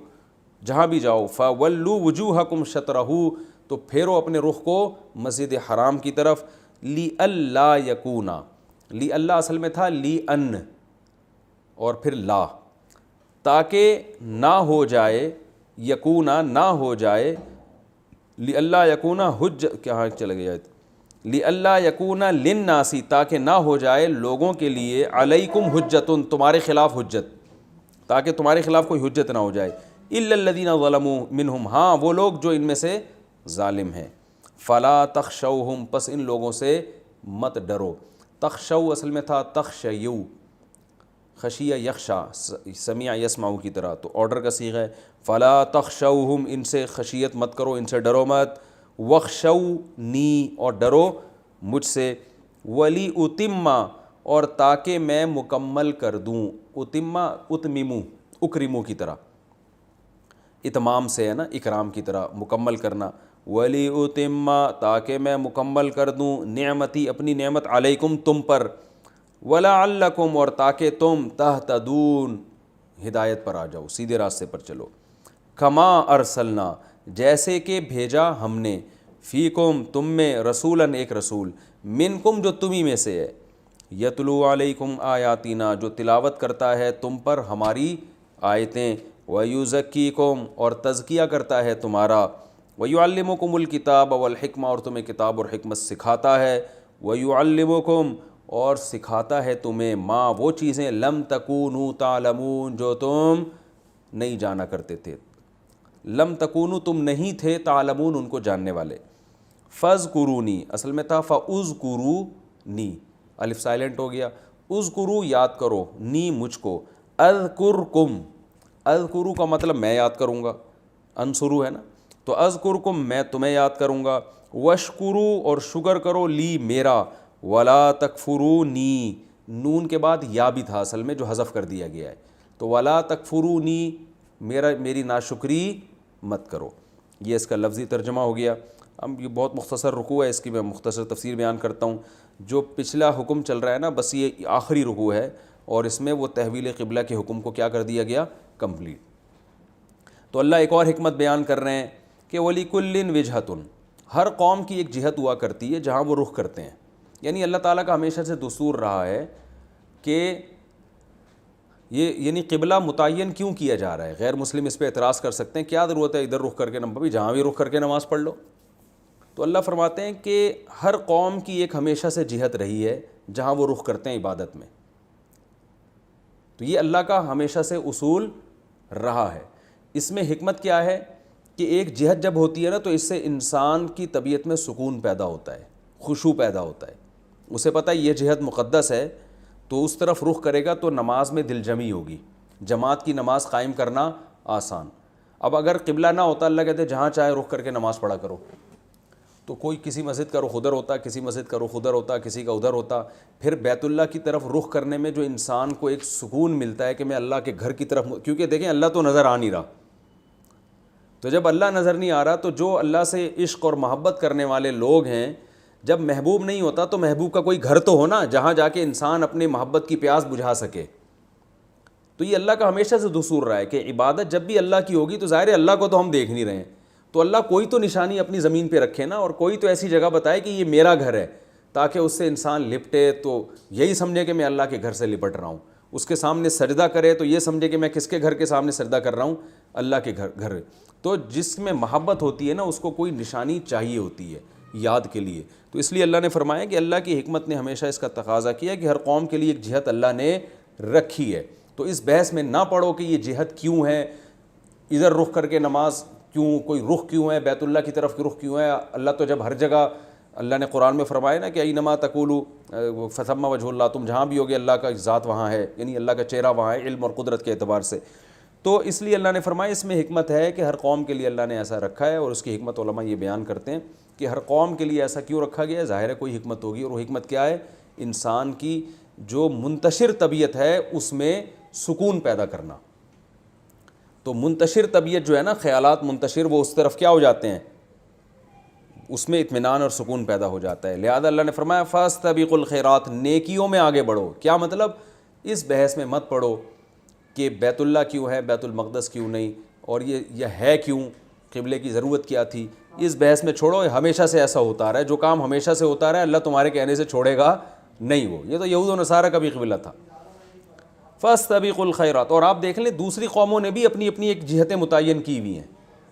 [SPEAKER 1] جہاں بھی جاؤ، فَوَلُّوا وُجُوهَكُمْ شَطْرَهُ، تو پھیرو اپنے رخ کو مسجد حرام کی طرف. لی اللہ یکونا، لی اللہ اصل میں تھا لی ان اور پھر لا، تاکہ نہ ہو جائے، یکونا نہ ہو جائے، لی اللہ یکونا کہاں چلے گئے، لی اللہ یکونا للناسی، تاکہ نہ ہو جائے لوگوں کے لیے، علیکم حجتن تمہارے خلاف حجت، تاکہ تمہارے خلاف کوئی حجت نہ ہو جائے، الا الذین ظلموا منہم، ہاں وہ لوگ جو ان میں سے ظالم ہیں، فلا تخشوہم، پس ان لوگوں سے مت ڈرو، تخشو اصل میں تھا تخشیو، خشیہ یخشا، سمیع یسمع کی طرح، تو آرڈر کا صیغہ ہے، فلا تخشوہم، ان سے خشیت مت کرو، ان سے ڈرو مت، وخشونی، اور ڈرو مجھ سے، ولی اتما، اور تاکہ میں مکمل کر دوں، اتما اتممو، اکرمو کی طرح، اتمام سے ہے نا، اکرام کی طرح مکمل کرنا، ولی اتما، تاکہ میں مکمل کر دوں، نعمتی اپنی نعمت، علیکم تم پر، ولعلکم، اور تاکہ تم تہتدون ہدایت پر آ جاؤ، سیدھے راستے پر چلو، کما ارسلنا، جیسے کہ بھیجا ہم نے، فیکم تم میں، رسولاً ایک رسول، منکم جو تمہیں میں سے ہے، یتلو علیکم آیاتنا، جو تلاوت کرتا ہے تم پر ہماری آیتیں، ویزکیکم، اور تزکیہ کرتا ہے تمہارا، ویعلمکم الکتاب والحکمہ، اور تمہیں کتاب اور حکمت سکھاتا ہے، ویعلمکم، اور سکھاتا ہے تمہیں، ما وہ چیزیں، لم تکونوا تعلمون، جو تم نہیں جانا کرتے تھے، لم تکونوا تم نہیں تھے، تعلمون ان کو جاننے والے، فاذکرونی اصل میں تھا فاذکرونی، الف سائلنٹ ہو گیا، اذکرو یاد کرو، نی مجھ کو، اذکرکم، اذکرو کا مطلب میں یاد کروں گا، انصرو ہے نا، تو اذکرکم میں تمہیں یاد کروں گا، وشکرو اور شکر کرو، لی میرا، ولا تکفرونی، نون کے بعد یا بھی تھا اصل میں جو حذف کر دیا گیا ہے، تو ولا تکفرونی، میری ناشکری مت کرو، یہ اس کا لفظی ترجمہ ہو گیا۔ اب یہ بہت مختصر رکوع ہے، اس کی میں مختصر تفسیر بیان کرتا ہوں۔ جو پچھلا حکم چل رہا ہے نا، بس یہ آخری رکوع ہے، اور اس میں وہ تحویل قبلہ کے حکم کو کیا کر دیا گیا، کمپلیٹ۔ تو اللہ ایک اور حکمت بیان کر رہے ہیں کہ وَلِكُلٍّ وِجْهَةٌ، ہر قوم کی ایک جہت ہوا کرتی ہے جہاں وہ رخ کرتے ہیں، یعنی اللہ تعالیٰ کا ہمیشہ سے دستور رہا ہے کہ یہ یعنی قبلہ متعین کیوں کیا جا رہا ہے۔ غیر مسلم اس پہ اعتراض کر سکتے ہیں، کیا ضرورت ہے ادھر رخ کر کے، بھی جہاں بھی رخ کر کے نماز پڑھ لو۔ تو اللہ فرماتے ہیں کہ ہر قوم کی ایک ہمیشہ سے جہت رہی ہے جہاں وہ رخ کرتے ہیں عبادت میں، تو یہ اللہ کا ہمیشہ سے اصول رہا ہے۔ اس میں حکمت کیا ہے کہ ایک جہت جب ہوتی ہے نا، تو اس سے انسان کی طبیعت میں سکون پیدا ہوتا ہے، خشوع پیدا ہوتا ہے، اسے پتہ ہے یہ جہت مقدس ہے، تو اس طرف رخ کرے گا تو نماز میں دل جمی ہوگی، جماعت کی نماز قائم کرنا آسان۔ اب اگر قبلہ نہ ہوتا، اللہ کہتے جہاں چاہے رخ کر کے نماز پڑھا کرو، تو کوئی کسی مسجد کا رخ ادھر ہوتا، کسی مسجد کا رخ ادھر ہوتا، کسی کا ادھر ہوتا، پھر بیت اللہ کی طرف رخ کرنے میں جو انسان کو ایک سکون ملتا ہے کہ میں اللہ کے گھر کی طرف، کیونکہ دیکھیں اللہ تو نظر آ نہیں رہا، تو جب اللہ نظر نہیں آ رہا تو جو اللہ سے عشق اور محبت کرنے والے لوگ ہیں، جب محبوب نہیں ہوتا تو محبوب کا کوئی گھر تو ہونا جہاں جا کے انسان اپنی محبت کی پیاس بجھا سکے۔ تو یہ اللہ کا ہمیشہ سے دستور رہا ہے کہ عبادت جب بھی اللہ کی ہوگی تو ظاہر ہے اللہ کو تو ہم دیکھ نہیں رہے ہیں، تو اللہ کوئی تو نشانی اپنی زمین پہ رکھے نا، اور کوئی تو ایسی جگہ بتائے کہ یہ میرا گھر ہے، تاکہ اس سے انسان لپٹے تو یہی سمجھے کہ میں اللہ کے گھر سے لپٹ رہا ہوں، اس کے سامنے سجدہ کرے تو یہ سمجھے کہ میں کس کے گھر کے سامنے سجدہ کر رہا ہوں، اللہ کے گھر۔ تو جس میں محبت ہوتی ہے نا، اس کو کوئی نشانی چاہیے ہوتی ہے یاد کے لیے، تو اس لیے اللہ نے فرمایا کہ اللہ کی حکمت نے ہمیشہ اس کا تقاضا کیا کہ ہر قوم کے لیے ایک جہت اللہ نے رکھی ہے۔ تو اس بحث میں نہ پڑھو کہ یہ جہت کیوں ہے، ادھر رخ کر کے نماز کیوں، کوئی رخ کیوں ہے، بیت اللہ کی طرف کی رخ کیوں ہے۔ اللہ تو جب ہر جگہ، اللہ نے قرآن میں فرمایا نا کہ اینما تقولوا فثم وجہ اللہ، تم جہاں بھی ہوگے اللہ کا ذات وہاں ہے، یعنی اللہ کا چہرہ وہاں ہے علم اور قدرت کے اعتبار سے۔ تو اس لیے اللہ نے فرمایا اس میں حکمت ہے کہ ہر قوم کے لیے اللہ نے ایسا رکھا ہے، اور اس کی حکمت علماء یہ بیان کرتے ہیں کہ ہر قوم کے لیے ایسا کیوں رکھا گیا ہے، ظاہر ہے کوئی حکمت ہوگی، اور وہ حکمت کیا ہے، انسان کی جو منتشر طبیعت ہے اس میں سکون پیدا کرنا۔ تو منتشر طبیعت جو ہے نا، خیالات منتشر، وہ اس طرف کیا ہو جاتے ہیں، اس میں اطمینان اور سکون پیدا ہو جاتا ہے۔ لہذا اللہ نے فرمایا فاستبقوا الخیرات، نیکیوں میں آگے بڑھو۔ کیا مطلب، اس بحث میں مت پڑھو کہ بیت اللہ کیوں ہے، بیت المقدس کیوں نہیں، اور یہ ہے کیوں، قبلے کی ضرورت کیا تھی، اس بحث میں چھوڑو، ہمیشہ سے ایسا ہوتا رہا ہے، جو کام ہمیشہ سے ہوتا رہا ہے اللہ تمہارے کہنے سے چھوڑے گا نہیں وہ، یہ تو یہود و نصارہ کا بھی قبلہ تھا۔ فاستبقوا الخیرات، اور آپ دیکھ لیں دوسری قوموں نے بھی اپنی اپنی ایک جہتیں متعین کی ہوئی ہیں،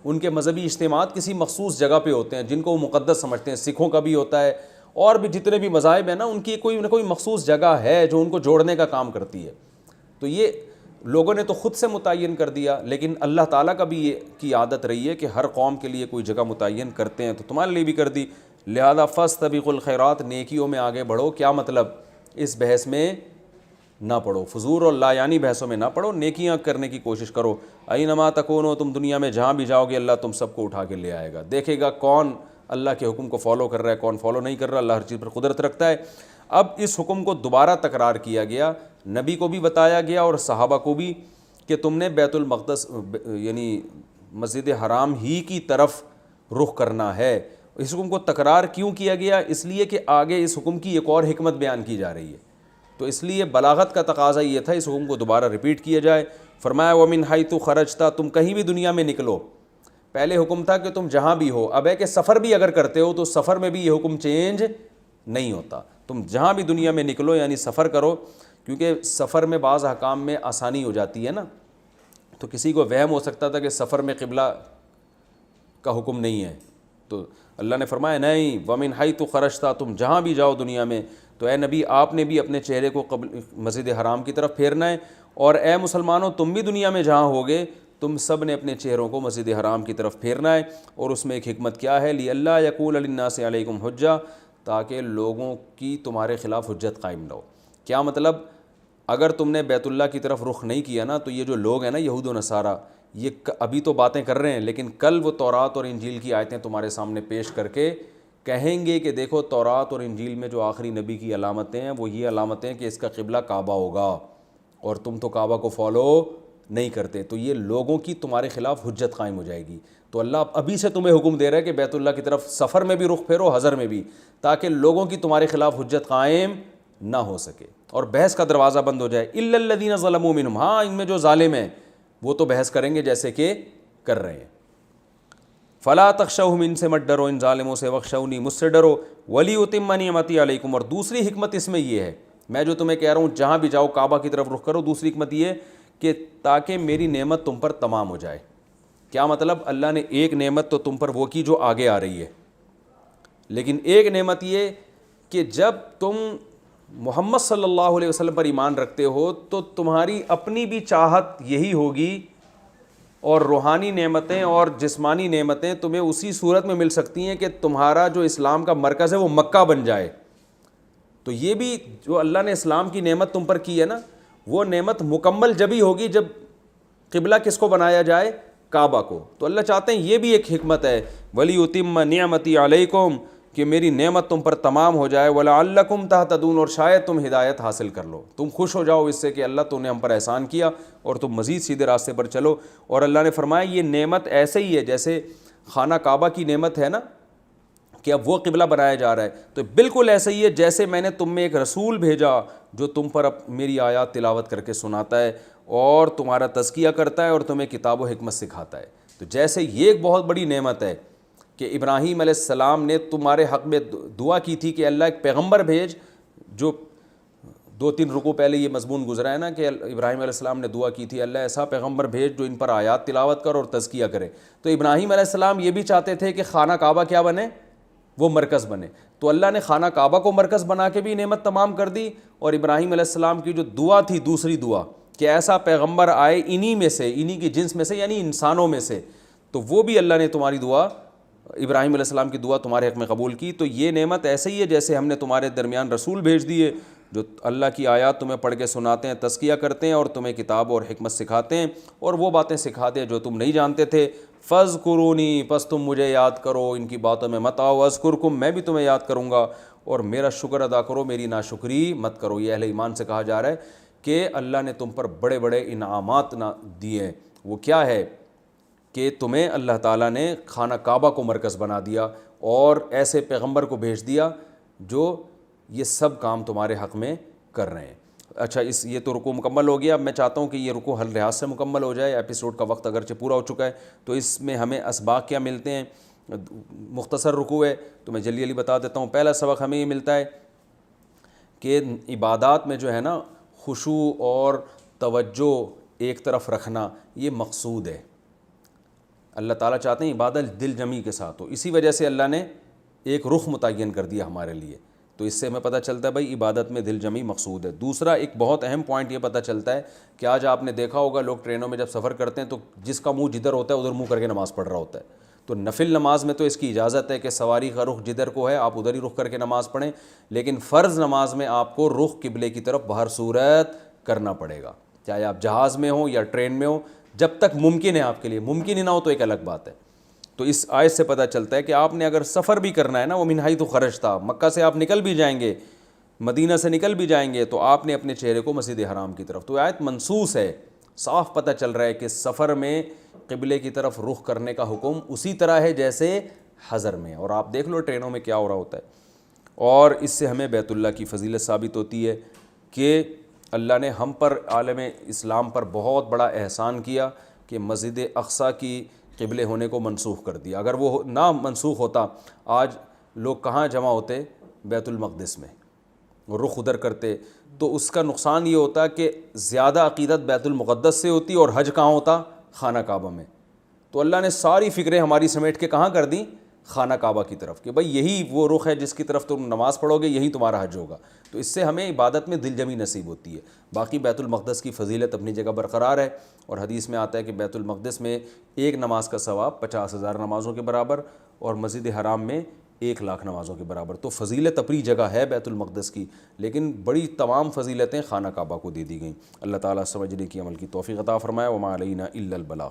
[SPEAKER 1] ان کے مذہبی اجتماعات کسی مخصوص جگہ پہ ہوتے ہیں جن کو وہ مقدس سمجھتے ہیں، سکھوں کا بھی ہوتا ہے، اور بھی جتنے بھی مذاہب ہیں نا ان کی کوئی نہ کوئی مخصوص جگہ ہے جو ان کو جوڑنے کا کام کرتی ہے۔ تو یہ لوگوں نے تو خود سے متعین کر دیا، لیکن اللہ تعالیٰ کا بھی یہ کی عادت رہی ہے کہ ہر قوم کے لیے کوئی جگہ متعین کرتے ہیں، تو تمہارے لیے بھی کر دی، لہذا فاستبقوا الخیرات، نیکیوں میں آگے بڑھو۔ کیا مطلب؟ اس بحث میں نہ پڑھو، فضول اور لا یعنی بحثوں میں نہ پڑھو، نیکیاں کرنے کی کوشش کرو۔ اینما تکونوا، تم دنیا میں جہاں بھی جاؤ گے اللہ تم سب کو اٹھا کے لے آئے گا، دیکھے گا کون اللہ کے حکم کو فالو کر رہا ہے کون فالو نہیں کر رہا، اللہ ہر چیز پر قدرت رکھتا ہے۔ اب اس حکم کو دوبارہ تکرار کیا گیا، نبی کو بھی بتایا گیا اور صحابہ کو بھی، کہ تم نے بیت المقدس یعنی مسجد حرام ہی کی طرف رخ کرنا ہے۔ اس حکم کو تکرار کیوں کیا گیا؟ اس لیے کہ آگے اس حکم کی ایک اور حکمت بیان کی جا رہی ہے، تو اس لیے بلاغت کا تقاضا یہ تھا اس حکم کو دوبارہ ریپیٹ کیا جائے۔ فرمایا وَمِنْ حَيْثُ خَرَجْتَ، تم کہیں بھی دنیا میں نکلو۔ پہلے حکم تھا کہ تم جہاں بھی ہو، اب ہے کہ سفر بھی اگر کرتے ہو تو سفر میں بھی یہ حکم چینج نہیں ہوتا، تم جہاں بھی دنیا میں نکلو یعنی سفر کرو، کیونکہ سفر میں بعض احکام میں آسانی ہو جاتی ہے نا، تو کسی کو وہم ہو سکتا تھا کہ سفر میں قبلہ کا حکم نہیں ہے، تو اللہ نے فرمایا نہیں، وَمِنْ حَيْثُ خَرَجْتَ، تم جہاں بھی جاؤ دنیا میں، تو اے نبی آپ نے بھی اپنے چہرے کو مسجد حرام کی طرف پھیرنا ہے، اور اے مسلمانوں تم بھی دنیا میں جہاں ہوگے تم سب نے اپنے چہروں کو مسجد حرام کی طرف پھیرنا ہے۔ اور اس میں ایک حکمت کیا ہے؟ لِأَلَّا يَكُونَ لِلنَّاسِ عَلَيْكُمْ حُجَّةٌ، تاکہ لوگوں کی تمہارے خلاف حجت قائم نہ ہو۔ کیا مطلب؟ اگر تم نے بیت اللہ کی طرف رخ نہیں کیا نا، تو یہ جو لوگ ہیں نا یہود و نصارہ، یہ ابھی تو باتیں کر رہے ہیں لیکن کل وہ تورات اور انجیل کی آیتیں تمہارے سامنے پیش کر کے کہیں گے کہ دیکھو تورات اور انجیل میں جو آخری نبی کی علامتیں ہیں وہ یہ علامتیں کہ اس کا قبلہ کعبہ ہوگا، اور تم تو کعبہ کو فالو نہیں کرتے، تو یہ لوگوں کی تمہارے خلاف حجت قائم ہو جائے گی۔ تو اللہ ابھی سے تمہیں حکم دے رہا ہے کہ بیت اللہ کی طرف سفر میں بھی رخ پھیرو، حضر میں بھی، تاکہ لوگوں کی تمہارے خلاف حجت قائم نہ ہو سکے اور بحث کا دروازہ بند ہو جائے۔ الا الذین ظلموا منہم، ہاں ان میں جو ظالم ہیں وہ تو بحث کریں گے جیسے کہ کر رہے ہیں۔ فلا تخشوہم، ان سے مت ڈرو، ان ظالموں سے، واخشونی، مجھ سے ڈرو، ولیتم نعمتی علیکم، اور دوسری حکمت اس میں یہ ہے، میں جو تمہیں کہہ رہا ہوں جہاں بھی جاؤ کعبہ کی طرف رخ کرو، دوسری حکمت یہ کہ تاکہ میری نعمت تم پر تمام ہو جائے۔ کیا مطلب؟ اللہ نے ایک نعمت تو تم پر وہ کی جو آگے آ رہی ہے، لیکن ایک نعمت یہ کہ جب تم محمد صلی اللہ علیہ وسلم پر ایمان رکھتے ہو تو تمہاری اپنی بھی چاہت یہی ہوگی، اور روحانی نعمتیں اور جسمانی نعمتیں تمہیں اسی صورت میں مل سکتی ہیں کہ تمہارا جو اسلام کا مرکز ہے وہ مکہ بن جائے۔ تو یہ بھی جو اللہ نے اسلام کی نعمت تم پر کی ہے نا، وہ نعمت مکمل جب ہی ہوگی جب قبلہ کس کو بنایا جائے؟ کعبہ کو۔ تو اللہ چاہتے ہیں یہ بھی ایک حکمت ہے، وَلِيُتِمَّ نِعْمَتِي عَلَيْكُمْ، کہ میری نعمت تم پر تمام ہو جائے، وَلَعَلَّكُمْ تَهْتَدُونَ، اور شاید تم ہدایت حاصل کر لو، تم خوش ہو جاؤ اس سے کہ اللہ تو نے ہم پر احسان کیا اور تم مزید سیدھے راستے پر چلو۔ اور اللہ نے فرمایا یہ نعمت ایسے ہی ہے جیسے خانہ کعبہ کی نعمت ہے نا کہ اب وہ قبلہ بنایا جا رہا ہے، تو بالکل ایسے ہی ہے جیسے میں نے تم میں ایک رسول بھیجا جو تم پر اب میری آیات تلاوت کر کے سناتا ہے اور تمہارا تزکیہ کرتا ہے اور تمہیں کتاب و حکمت سکھاتا ہے۔ تو جیسے یہ ایک بہت بڑی نعمت ہے کہ ابراہیم علیہ السلام نے تمہارے حق میں دعا کی تھی کہ اللہ ایک پیغمبر بھیج، جو 2-3 رکوع پہلے یہ مضمون گزرا ہے نا کہ ابراہیم علیہ السلام نے دعا کی تھی اللہ ایسا پیغمبر بھیج جو ان پر آیات تلاوت کر اور تزکیہ کرے۔ تو ابراہیم علیہ السلام یہ بھی چاہتے تھے کہ خانہ کعبہ کیا بنے؟ وہ مرکز بنے، تو اللہ نے خانہ کعبہ کو مرکز بنا کے بھی نعمت تمام کر دی، اور ابراہیم علیہ السلام کی جو دعا تھی دوسری دعا کہ ایسا پیغمبر آئے انہی میں سے، انہی کی جنس میں سے یعنی انسانوں میں سے، تو وہ بھی اللہ نے تمہاری دعا، ابراہیم علیہ السلام کی دعا تمہارے حق میں قبول کی۔ تو یہ نعمت ایسے ہی ہے جیسے ہم نے تمہارے درمیان رسول بھیج دیے جو اللہ کی آیات تمہیں پڑھ کے سناتے ہیں، تزکیہ کرتے ہیں اور تمہیں کتاب اور حکمت سکھاتے ہیں اور وہ باتیں سکھاتے ہیں جو تم نہیں جانتے تھے۔ فَاذْكُرُونِی، پس تم مجھے یاد کرو، ان کی باتوں میں مت آؤ، اذکرکم، میں بھی تمہیں یاد کروں گا، اور میرا شکر ادا کرو، میری ناشکری مت کرو۔ یہ اہل ایمان سے کہا جا رہا ہے کہ اللہ نے تم پر بڑے بڑے انعامات دیے ہیں۔ وہ کیا ہے کہ تمہیں اللہ تعالیٰ نے خانہ کعبہ کو مرکز بنا دیا اور ایسے پیغمبر کو بھیج دیا جو یہ سب کام تمہارے حق میں کر رہے ہیں۔ اچھا، یہ تو رکوع مکمل ہو گیا۔ اب میں چاہتا ہوں کہ یہ رکوع ہر لحاظ سے مکمل ہو جائے، ایپیسوڈ کا وقت اگرچہ پورا ہو چکا ہے، تو اس میں ہمیں اسباق کیا ملتے ہیں مختصر رکوع ہے تو میں جلدی بتا دیتا ہوں. پہلا سبق ہمیں یہ ملتا ہے کہ عبادات میں جو ہے نا خشوع اور توجہ ایک طرف رکھنا یہ مقصود ہے. اللہ تعالیٰ چاہتے ہیں عبادت دل جمی کے ساتھ ہو, اسی وجہ سے اللہ نے ایک رخ متعین کر دیا ہمارے لیے. تو اس سے ہمیں پتہ چلتا ہے بھائی عبادت میں دل جمی مقصود ہے. دوسرا ایک بہت اہم پوائنٹ یہ پتہ چلتا ہے کہ آج آپ نے دیکھا ہوگا لوگ ٹرینوں میں جب سفر کرتے ہیں تو جس کا منہ جدھر ہوتا ہے ادھر منہ کر کے نماز پڑھ رہا ہوتا ہے. تو نفل نماز میں تو اس کی اجازت ہے کہ سواری کا رخ جدھر کو ہے آپ ادھر ہی رخ کر کے نماز پڑھیں, لیکن فرض نماز میں آپ کو رخ قبلے کی طرف بہر صورت کرنا پڑے گا, چاہے آپ جہاز میں ہوں یا ٹرین میں ہوں, جب تک ممکن ہے آپ کے لیے. ممکن ہی نہ ہو تو ایک الگ بات ہے. تو اس آیت سے پتہ چلتا ہے کہ آپ نے اگر سفر بھی کرنا ہے نا, وہ من حیث خرجت, مکہ سے آپ نکل بھی جائیں گے, مدینہ سے نکل بھی جائیں گے, تو آپ نے اپنے چہرے کو مسجد حرام کی طرف. تو آیت منصوص ہے, صاف پتہ چل رہا ہے کہ سفر میں قبلے کی طرف رخ کرنے کا حکم اسی طرح ہے جیسے حضر میں. اور آپ دیکھ لو ٹرینوں میں کیا ہو رہا ہوتا ہے. اور اس سے ہمیں بیت اللہ کی فضیلت ثابت ہوتی ہے کہ اللہ نے ہم پر, عالم اسلام پر بہت بڑا احسان کیا کہ مسجد اقصیٰ کی قبلے ہونے کو منسوخ کر دیا. اگر وہ نہ منسوخ ہوتا آج لوگ کہاں جمع ہوتے؟ بیت المقدس میں, رخ ادھر کرتے. تو اس کا نقصان یہ ہوتا کہ زیادہ عقیدت بیت المقدس سے ہوتی اور حج کہاں ہوتا؟ خانہ کعبہ میں. تو اللہ نے ساری فکریں ہماری سمیٹ کے کہاں کر دیں؟ خانہ کعبہ کی طرف, کہ بھائی یہی وہ رخ ہے جس کی طرف تم نماز پڑھو گے, یہی تمہارا حج ہوگا. تو اس سے ہمیں عبادت میں دل جمی نصیب ہوتی ہے. باقی بیت المقدس کی فضیلت اپنی جگہ برقرار ہے, اور حدیث میں آتا ہے کہ بیت المقدس میں ایک نماز کا ثواب 50,000 نمازوں کے برابر, اور مسجد حرام میں 1,00,000 نمازوں کے برابر. تو فضیلت اپنی جگہ ہے بیت المقدس کی, لیکن بڑی تمام فضیلتیں خانہ کعبہ کو دے دی گئیں. اللہ تعالیٰ سمجھنے کی عمل کی توفیق عطا فرمائے. وما علینا الا البلاغ.